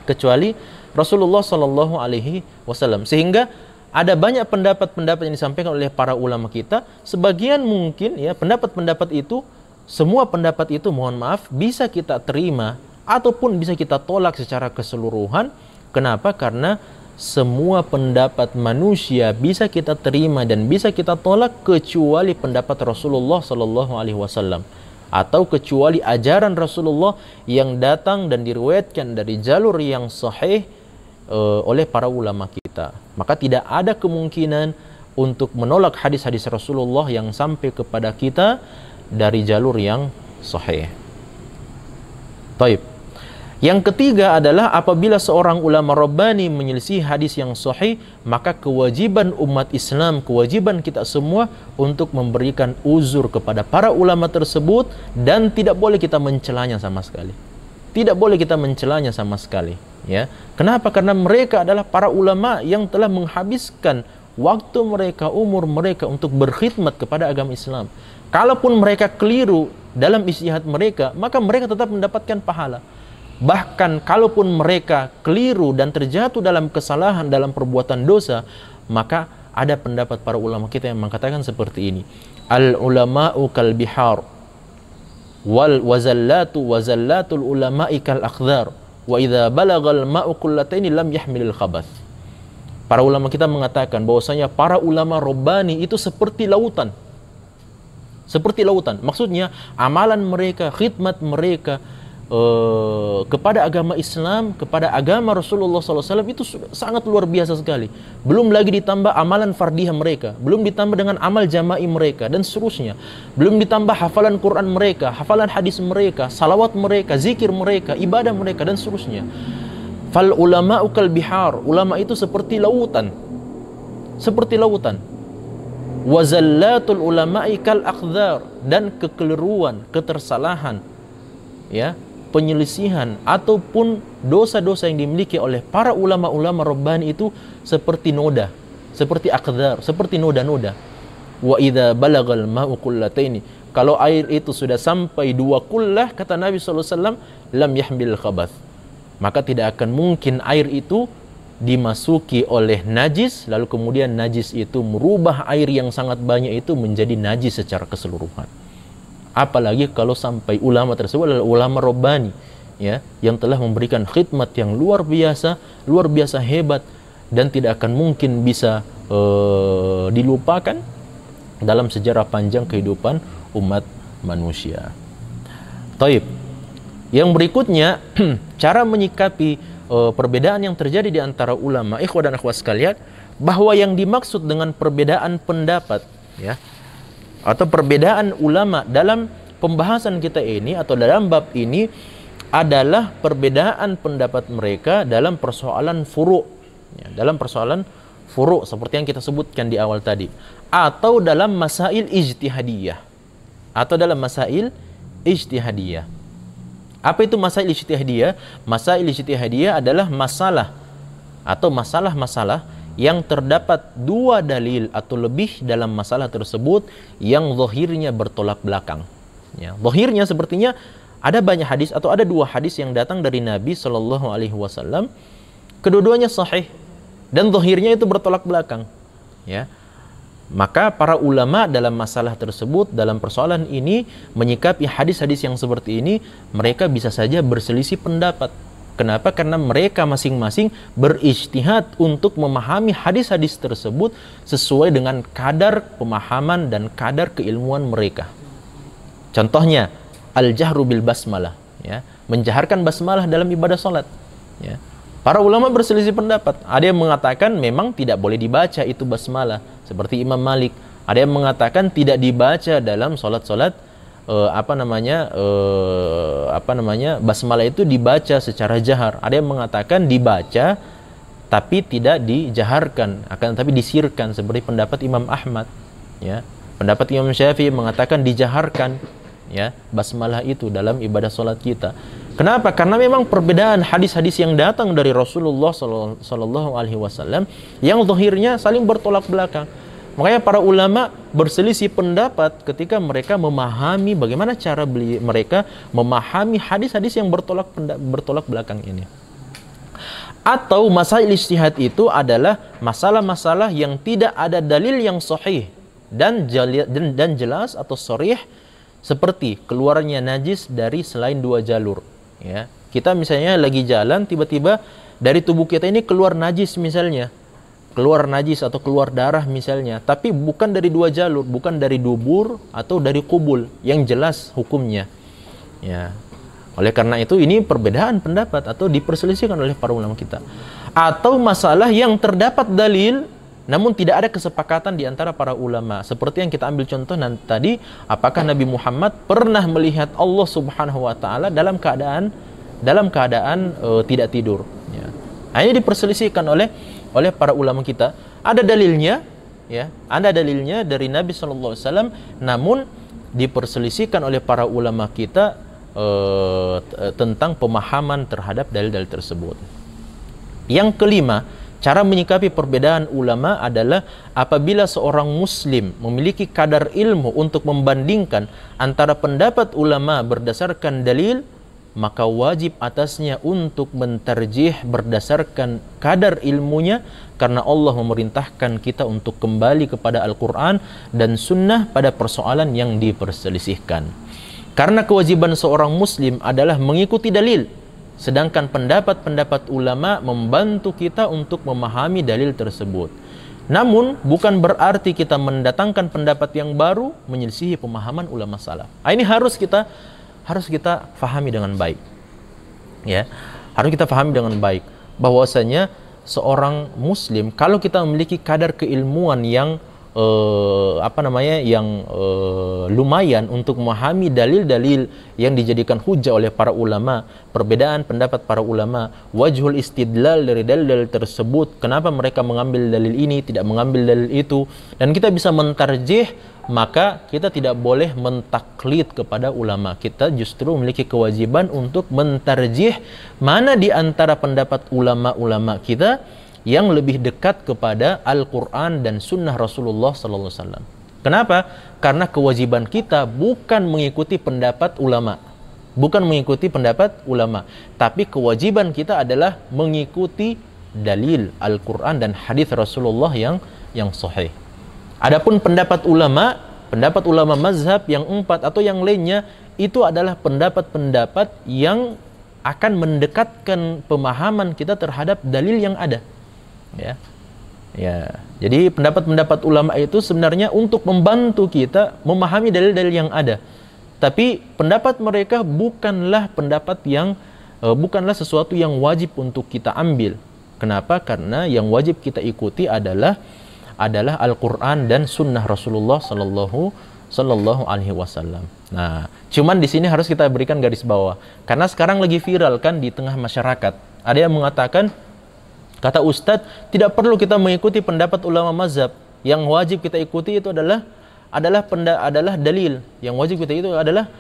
Kecuali Rasulullah sallallahu alaihi wasallam. Sehingga ada banyak pendapat-pendapat yang disampaikan oleh para ulama kita, sebagian mungkin, ya, pendapat-pendapat itu, semua pendapat itu, mohon maaf, bisa kita terima ataupun bisa kita tolak secara keseluruhan. Kenapa? Karena semua pendapat manusia bisa kita terima dan bisa kita tolak kecuali pendapat Rasulullah sallallahu alaihi wasallam, atau kecuali ajaran Rasulullah yang datang dan diriwayatkan dari jalur yang sahih oleh para ulama kita. Maka tidak ada kemungkinan untuk menolak hadis-hadis Rasulullah yang sampai kepada kita dari jalur yang sahih. Taib. Yang ketiga adalah apabila seorang ulama Rabbani menyelisih hadis yang sahih, maka kewajiban umat Islam, kewajiban kita semua untuk memberikan uzur kepada para ulama tersebut, dan tidak boleh kita mencelanya sama sekali. Tidak boleh kita mencelanya sama sekali, ya. Kenapa? Karena mereka adalah para ulama yang telah menghabiskan waktu mereka, umur mereka untuk berkhidmat kepada agama Islam. Kalaupun mereka keliru dalam ijtihad mereka, maka mereka tetap mendapatkan pahala. Bahkan kalaupun mereka keliru dan terjatuh dalam kesalahan, dalam perbuatan dosa, maka ada pendapat para ulama kita yang mengatakan seperti ini. Al ulama'u kal bihar wal wazallatul ulama'i kal akhdhar wa idza balagal ma'u kullataini lam yahmilil khabath. Para ulama kita mengatakan bahwasanya para ulama Rabbani itu seperti lautan. Seperti lautan. Maksudnya amalan mereka, khidmat mereka kepada agama Islam, kepada agama Rasulullah SAW itu sangat luar biasa sekali. Belum lagi ditambah amalan fardiyah mereka, belum ditambah dengan amal jama'i mereka dan seterusnya. Belum ditambah hafalan Quran mereka, hafalan hadis mereka, salawat mereka, zikir mereka, ibadah mereka dan seterusnya. Fal ulama'u kal bihar, ulama itu seperti lautan. Seperti lautan. Wa zallatul ulama'i kal akhdhar, dan kekeliruan, ketersalahan, ya, penyelisihan ataupun dosa-dosa yang dimiliki oleh para ulama-ulama Rabbani itu seperti noda, seperti akhdhar, seperti noda-noda. Wa idza balagal ma'u qullataini, kalau air itu sudah sampai 2 kullah, kata Nabi SAW, lam yahmil khabath, maka tidak akan mungkin air itu dimasuki oleh najis, lalu kemudian najis itu merubah air yang sangat banyak itu menjadi najis secara keseluruhan. Apalagi kalau sampai ulama tersebut adalah ulama Rabbani, ya, yang telah memberikan khidmat yang luar biasa hebat, dan tidak akan mungkin bisa dilupakan dalam sejarah panjang kehidupan umat manusia. Taib. Yang berikutnya, cara menyikapi perbedaan yang terjadi di antara ulama, ikhwah dan akhwat sekalian, bahwa yang dimaksud dengan perbedaan pendapat, ya, atau perbedaan ulama dalam pembahasan kita ini atau dalam bab ini adalah perbedaan pendapat mereka dalam persoalan furu', ya, dalam persoalan furu' seperti yang kita sebutkan di awal tadi, atau dalam masail ijtihadiyah, atau dalam masail ijtihadiyah. Apa itu masail ijtihadiyah? Masail ijtihadiyah adalah masalah atau masalah-masalah yang terdapat 2 dalil atau lebih dalam masalah tersebut yang zahirnya bertolak belakang. Ya, zahirnya sepertinya ada banyak hadis atau ada 2 hadis yang datang dari Nabi Shallallahu Alaihi Wasallam, kedua-duanya sahih dan zahirnya itu bertolak belakang. Ya, maka para ulama dalam masalah tersebut, dalam persoalan ini, menyikapi hadis-hadis yang seperti ini, mereka bisa saja berselisih pendapat. Kenapa? Karena mereka masing-masing berijtihad untuk memahami hadis-hadis tersebut sesuai dengan kadar pemahaman dan kadar keilmuan mereka. Contohnya, al-jahru bil basmalah, ya, menjaharkan basmalah dalam ibadah salat. Ya. Para ulama berselisih pendapat. Ada yang mengatakan memang tidak boleh dibaca itu basmalah, seperti Imam Malik. Ada yang mengatakan tidak dibaca dalam salat-salat basmalah itu dibaca secara jahar. Ada yang mengatakan dibaca tapi tidak dijaharkan, akan tapi disirkan, seperti pendapat Imam Ahmad, ya. Pendapat Imam Syafi'i mengatakan dijaharkan, ya, basmalah itu dalam ibadah salat kita. Kenapa? Karena memang perbedaan hadis-hadis yang datang dari Rasulullah sallallahu alaihi wasallam yang zahirnya saling bertolak belakang. Makanya para ulama berselisih pendapat ketika mereka memahami bagaimana cara mereka memahami hadis-hadis yang bertolak belakang ini. Atau masail ijtihad itu adalah masalah-masalah yang tidak ada dalil yang sahih dan jelas atau sharih, seperti keluarnya najis dari selain 2 jalur. Ya, kita misalnya lagi jalan, tiba-tiba dari tubuh kita ini keluar najis misalnya. Keluar najis atau keluar darah misalnya, tapi bukan dari 2 jalur, bukan dari dubur atau dari kubul yang jelas hukumnya. Ya. Oleh karena itu ini perbedaan pendapat atau diperselisihkan oleh para ulama kita. Atau masalah yang terdapat dalil namun tidak ada kesepakatan di antara para ulama. Seperti yang kita ambil contoh nanti tadi, apakah Nabi Muhammad pernah melihat Allah Subhanahu wa taala dalam keadaan tidak tidur, ya. Ini diperselisihkan oleh para ulama kita. Ada dalilnya, ya, ada dalilnya dari Nabi sallallahu alaihi wasallam, namun diperselisihkan oleh para ulama kita tentang pemahaman terhadap dalil-dalil tersebut. Yang kelima, Cara menyikapi perbedaan ulama adalah apabila seorang muslim memiliki kadar ilmu untuk membandingkan antara pendapat ulama berdasarkan dalil, maka wajib atasnya untuk mentarjih berdasarkan kadar ilmunya, karena Allah memerintahkan kita untuk kembali kepada Al-Quran dan Sunnah pada persoalan yang diperselisihkan. Karena kewajiban seorang muslim adalah mengikuti dalil, sedangkan pendapat-pendapat ulama membantu kita untuk memahami dalil tersebut. Namun bukan berarti kita mendatangkan pendapat yang baru menyelisihi pemahaman ulama salaf. Ini harus kita fahami dengan baik. Ya, harus kita fahami dengan baik bahwasanya seorang muslim kalau kita memiliki kadar keilmuan yang lumayan untuk memahami dalil-dalil yang dijadikan hujah oleh para ulama, perbedaan pendapat para ulama, wajhul istidlal dari dalil-dalil tersebut, kenapa mereka mengambil dalil ini, tidak mengambil dalil itu, dan kita bisa mentarjih, maka kita tidak boleh mentaklid kepada ulama. Kita justru memiliki kewajiban untuk mentarjih mana di antara pendapat ulama-ulama kita yang lebih dekat kepada Al-Quran dan Sunnah Rasulullah Sallallahu Alaihi Wasallam. Kenapa? Karena kewajiban kita bukan mengikuti pendapat ulama, tapi kewajiban kita adalah mengikuti dalil Al-Quran dan hadis Rasulullah yang sahih. Adapun pendapat ulama mazhab yang 4 atau yang lainnya, itu adalah pendapat-pendapat yang akan mendekatkan pemahaman kita terhadap dalil yang ada. Ya. Jadi pendapat-pendapat ulama itu sebenarnya untuk membantu kita memahami dalil-dalil yang ada. Tapi pendapat mereka bukanlah sesuatu yang wajib untuk kita ambil. Kenapa? Karena yang wajib kita ikuti adalah Al-Quran dan Sunnah Rasulullah Sallallahu Alaihi Wasallam. Nah, cuman di sini harus kita berikan garis bawah, karena sekarang lagi viral kan di tengah masyarakat. Ada yang mengatakan, kata Ustadz, tidak perlu kita mengikuti pendapat ulama mazhab. Yang wajib kita ikuti itu adalah dalil. Yang wajib kita itu adalah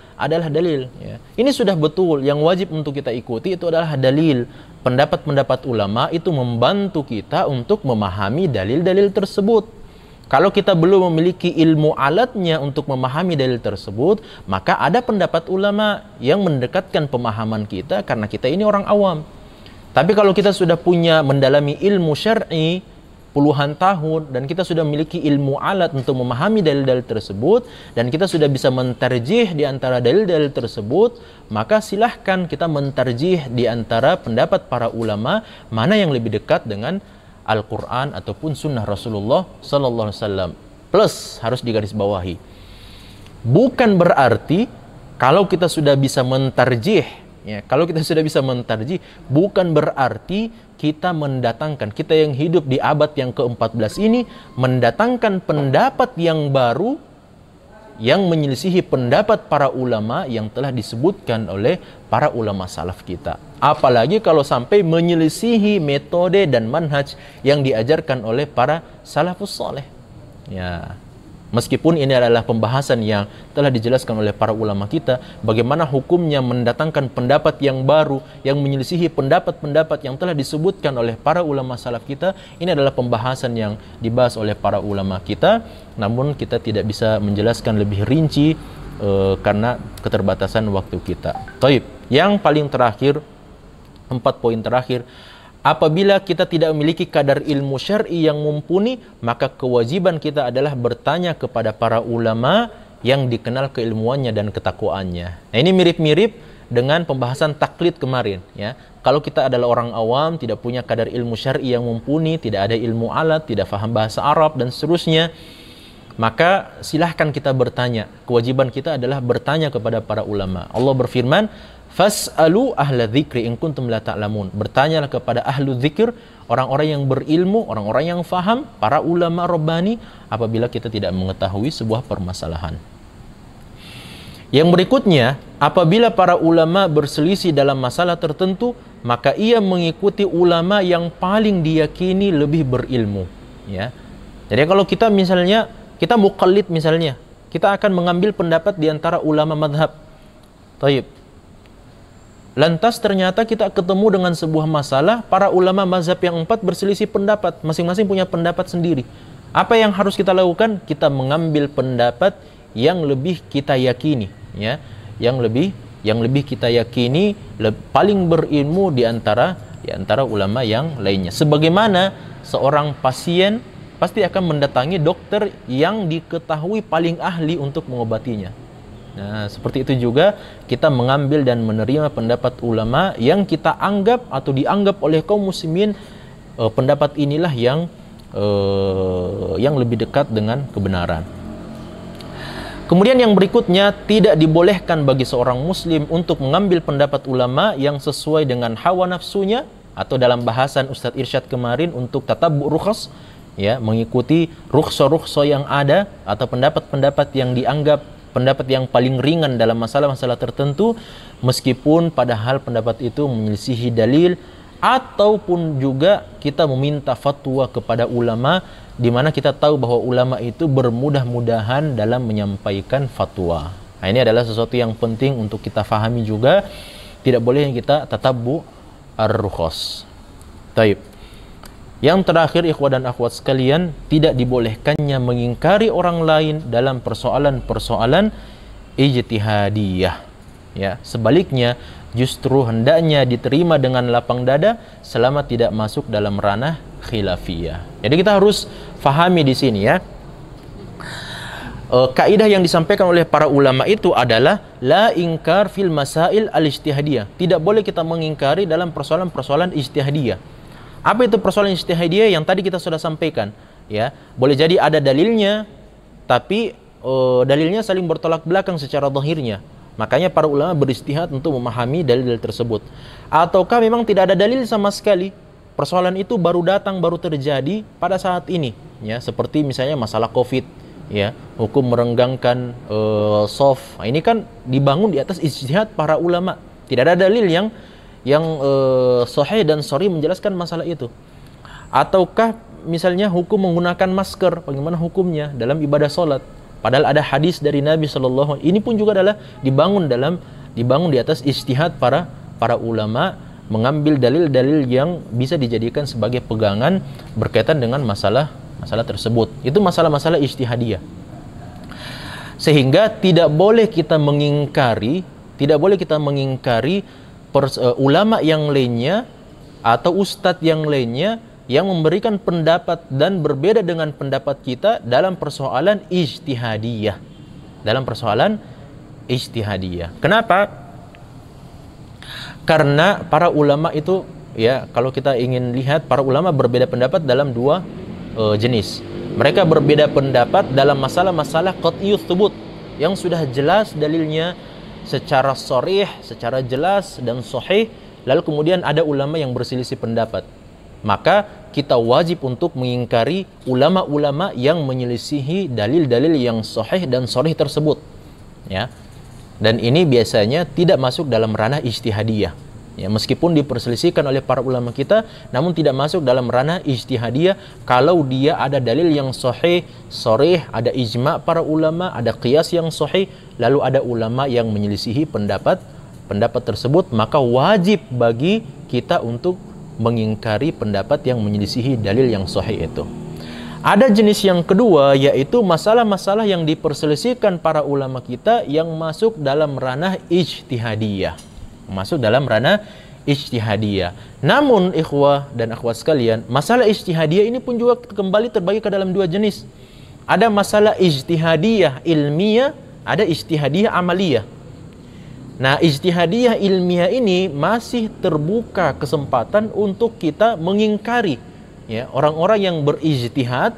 dalil. Ya. Ini sudah betul. Yang wajib untuk kita ikuti itu adalah dalil. Pendapat-pendapat ulama itu membantu kita untuk memahami dalil-dalil tersebut. Kalau kita belum memiliki ilmu alatnya untuk memahami dalil tersebut, maka ada pendapat ulama yang mendekatkan pemahaman kita karena kita ini orang awam. Tapi kalau kita sudah mendalami ilmu syar'i puluhan tahun dan kita sudah memiliki ilmu alat untuk memahami dalil-dalil tersebut dan kita sudah bisa mentarjih di antara dalil-dalil tersebut, maka silahkan kita mentarjih di antara pendapat para ulama mana yang lebih dekat dengan Al-Quran ataupun Sunnah Rasulullah Sallallahu Alaihi Wasallam. Plus harus digarisbawahi, bukan berarti kalau kita sudah bisa mentarjih, bukan berarti kita yang hidup di abad yang ke-14 ini mendatangkan pendapat yang baru yang menyelisihi pendapat para ulama yang telah disebutkan oleh para ulama salaf kita. Apalagi kalau sampai menyelisihi metode dan manhaj yang diajarkan oleh para salafus saleh. Ya. Meskipun ini adalah pembahasan yang telah dijelaskan oleh para ulama kita, bagaimana hukumnya mendatangkan pendapat yang baru yang menyelisihi pendapat-pendapat yang telah disebutkan oleh para ulama salaf kita, ini adalah pembahasan yang dibahas oleh para ulama kita, namun kita tidak bisa menjelaskan lebih rinci karena keterbatasan waktu kita. Taib. Yang paling terakhir, 4 poin terakhir, apabila kita tidak memiliki kadar ilmu syar'i yang mumpuni, maka kewajiban kita adalah bertanya kepada para ulama yang dikenal keilmuannya dan ketakwaannya. Nah, ini mirip-mirip dengan pembahasan taklid kemarin, ya. Kalau kita adalah orang awam, tidak punya kadar ilmu syar'i yang mumpuni, tidak ada ilmu alat, tidak faham bahasa Arab dan seterusnya, maka silahkan kita bertanya. Kewajiban kita adalah bertanya kepada para ulama. Allah berfirman, fas'alu ahla dzikri in kuntum la ta'lamun. Bertanyalah kepada ahlu dzikir, orang-orang yang berilmu, orang-orang yang faham, para ulama rabbani, apabila kita tidak mengetahui sebuah permasalahan. Yang berikutnya, apabila para ulama berselisih dalam masalah tertentu, maka ia mengikuti ulama yang paling diyakini lebih berilmu, ya. Jadi kalau kita misalnya kita muqallid misalnya, kita akan mengambil pendapat di antara ulama madhab. Taib. Lantas ternyata kita ketemu dengan sebuah masalah, para ulama mazhab yang 4 berselisih pendapat, masing-masing punya pendapat sendiri. Apa yang harus kita lakukan? Kita mengambil pendapat yang lebih kita yakini, ya, yang lebih kita yakini, paling berilmu di antara ulama yang lainnya. Sebagaimana seorang pasien pasti akan mendatangi dokter yang diketahui paling ahli untuk mengobatinya. Nah, seperti itu juga kita mengambil dan menerima pendapat ulama yang kita anggap atau dianggap oleh kaum muslimin pendapat inilah yang lebih dekat dengan kebenaran. Kemudian yang berikutnya, tidak dibolehkan bagi seorang muslim untuk mengambil pendapat ulama yang sesuai dengan hawa nafsunya, atau dalam bahasan Ustadz Irsyad kemarin untuk tatabbu rukhas, ya, mengikuti rukhsa-rukhsa yang ada atau pendapat-pendapat yang dianggap pendapat yang paling ringan dalam masalah-masalah tertentu, meskipun padahal pendapat itu menyelisihi dalil, ataupun juga kita meminta fatwa kepada ulama, di mana kita tahu bahwa ulama itu bermudah-mudahan dalam menyampaikan fatwa. Nah, ini adalah sesuatu yang penting untuk kita fahami juga. Tidak boleh kita tatabbu ar-rukhas. Taib. Yang terakhir, ikhwah dan akhwat sekalian, tidak dibolehkannya mengingkari orang lain dalam persoalan-persoalan ijtihadiyah. Ya, sebaliknya justru hendaknya diterima dengan lapang dada selama tidak masuk dalam ranah khilafiyah. Jadi kita harus fahami di sini, ya. Kaidah yang disampaikan oleh para ulama itu adalah la ingkar fil masail al-ijtihadiyah. Tidak boleh kita mengingkari dalam persoalan-persoalan ijtihadiyah. Apa itu persoalan ijtihadiyah? Yang tadi kita sudah sampaikan, ya. Boleh jadi ada dalilnya, tapi dalilnya saling bertolak belakang secara zahirnya. Makanya para ulama beristihad untuk memahami dalil-dalil tersebut. Ataukah memang tidak ada dalil sama sekali, persoalan itu baru datang, baru terjadi pada saat ini, ya. Seperti misalnya masalah Covid, ya, hukum merenggangkan soft. Nah, ini kan dibangun di atas ijtihad para ulama. Tidak ada dalil yang sahih dan sahih menjelaskan masalah itu. Ataukah misalnya hukum menggunakan masker, bagaimana hukumnya dalam ibadah solat? Padahal ada hadis dari Nabi SAW. Ini pun juga adalah dibangun di atas ijtihad para ulama, mengambil dalil-dalil yang bisa dijadikan sebagai pegangan berkaitan dengan masalah tersebut. Itu masalah-masalah ijtihadiyah. Sehingga tidak boleh kita mengingkari ulama yang lainnya atau ustadz yang lainnya yang memberikan pendapat dan berbeda dengan pendapat kita dalam persoalan ijtihadiyah. Kenapa? Karena para ulama itu, ya, kalau kita ingin lihat, para ulama berbeda pendapat dalam dua jenis. Mereka berbeda pendapat dalam masalah-masalah qat'iyut thubut, yang sudah jelas dalilnya secara sharih, secara jelas dan sahih. Lalu kemudian ada ulama yang berselisih pendapat. Maka kita wajib untuk mengingkari ulama-ulama yang menyelisihi dalil-dalil yang sahih dan sharih tersebut, ya. Dan ini biasanya tidak masuk dalam ranah ijtihadiyah, ya, meskipun diperselisihkan oleh para ulama kita, namun tidak masuk dalam ranah ijtihadiyah kalau dia ada dalil yang sahih, sharih, ada ijma' para ulama, ada qiyas yang sahih, lalu ada ulama yang menyelisihi pendapat tersebut, maka wajib bagi kita untuk mengingkari pendapat yang menyelisihi dalil yang sahih itu. Ada jenis yang kedua, yaitu masalah-masalah yang diperselisihkan para ulama kita yang masuk dalam ranah ijtihadiyah. Namun ikhwah dan akhwat sekalian, masalah ijtihadiyah ini pun juga kembali terbagi ke dalam dua jenis. Ada masalah ijtihadiyah ilmiah, ada ijtihadiyah amaliyah. Nah, ijtihadiyah ilmiah ini masih terbuka kesempatan untuk kita mengingkari, ya, orang-orang yang berijtihad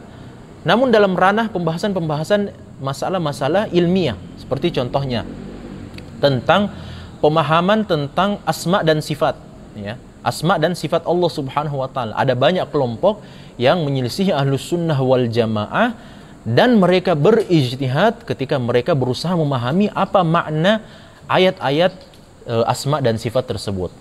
namun dalam ranah pembahasan masalah-masalah ilmiah. Seperti contohnya tentang pemahaman tentang asma dan sifat, ya. Asma dan sifat Allah Subhanahu wa taala. Ada banyak kelompok yang menyelisihi Ahlus Sunnah wal Jamaah dan mereka berijtihad ketika mereka berusaha memahami apa makna ayat-ayat asma dan sifat tersebut.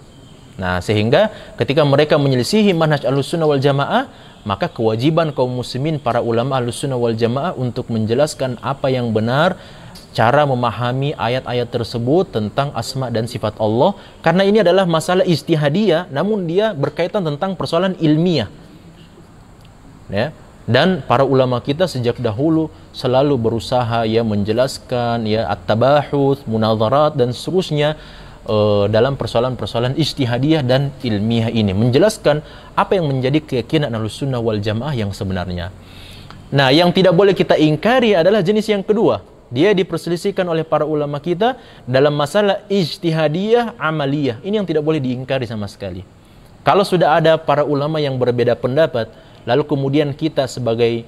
Nah, sehingga ketika mereka menyelisihi manhaj Ahlussunnah wal Jamaah, maka kewajiban kaum muslimin, para ulama Ahlussunnah wal Jamaah untuk menjelaskan apa yang benar, cara memahami ayat-ayat tersebut tentang asma dan sifat Allah, karena ini adalah masalah ijtihadiyah, namun dia berkaitan tentang persoalan ilmiah. Ya. Dan para ulama kita sejak dahulu selalu berusaha ya menjelaskan ya at-tabahuts, munadharat dan seterusnya dalam persoalan-persoalan ijtihadiyah dan ilmiah ini, menjelaskan apa yang menjadi keyakinan Ahlussunnah wal Jamaah yang sebenarnya. Nah, yang tidak boleh kita ingkari adalah jenis yang kedua. Dia diperselisihkan oleh para ulama kita dalam masalah ijtihadiyah amaliyah. Ini yang tidak boleh diingkari sama sekali. Kalau sudah ada para ulama yang berbeda pendapat, lalu kemudian kita sebagai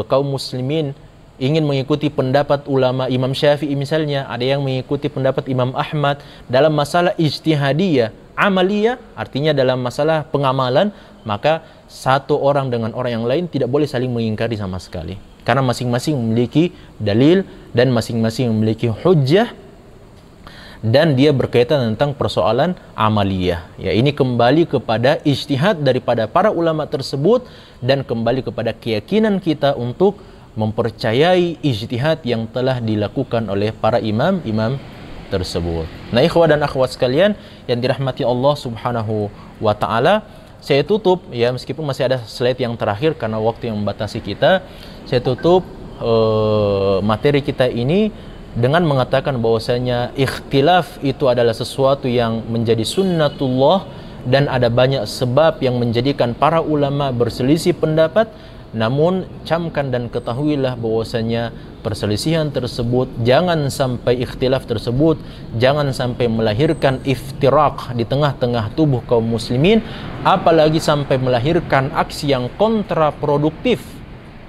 kaum muslimin ingin mengikuti pendapat ulama Imam Syafi'i misalnya, ada yang mengikuti pendapat Imam Ahmad dalam masalah ijtihadiyah amaliyah, artinya dalam masalah pengamalan, maka satu orang dengan orang yang lain tidak boleh saling mengingkari sama sekali, karena masing-masing memiliki dalil dan masing-masing memiliki hujjah, dan dia berkaitan tentang persoalan amaliyah. Ya, ini kembali kepada ijtihad daripada para ulama tersebut dan kembali kepada keyakinan kita untuk mempercayai ijtihad yang telah dilakukan oleh para imam-imam tersebut. Nah, ikhwah dan akhwat sekalian yang dirahmati Allah Subhanahu wa taala, saya tutup ya, meskipun masih ada slide yang terakhir karena waktu yang membatasi kita, saya tutup materi kita ini dengan mengatakan bahwasanya ikhtilaf itu adalah sesuatu yang menjadi sunnatullah dan ada banyak sebab yang menjadikan para ulama berselisih pendapat. Namun camkan dan ketahuilah bahwasanya perselisihan tersebut, jangan sampai ikhtilaf tersebut jangan sampai melahirkan iftirak di tengah-tengah tubuh kaum muslimin, apalagi sampai melahirkan aksi yang kontraproduktif,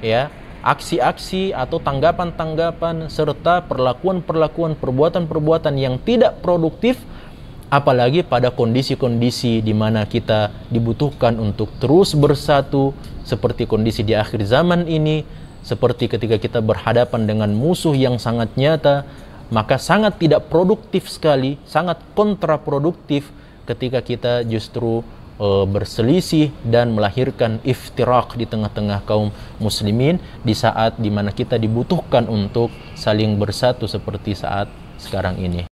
ya, aksi-aksi atau tanggapan-tanggapan serta perlakuan-perlakuan, perbuatan-perbuatan yang tidak produktif, apalagi pada kondisi-kondisi di mana kita dibutuhkan untuk terus bersatu, seperti kondisi di akhir zaman ini, seperti ketika kita berhadapan dengan musuh yang sangat nyata, maka sangat tidak produktif sekali, sangat kontraproduktif ketika kita justru berselisih dan melahirkan iftirak di tengah-tengah kaum muslimin di saat di mana kita dibutuhkan untuk saling bersatu seperti saat sekarang ini.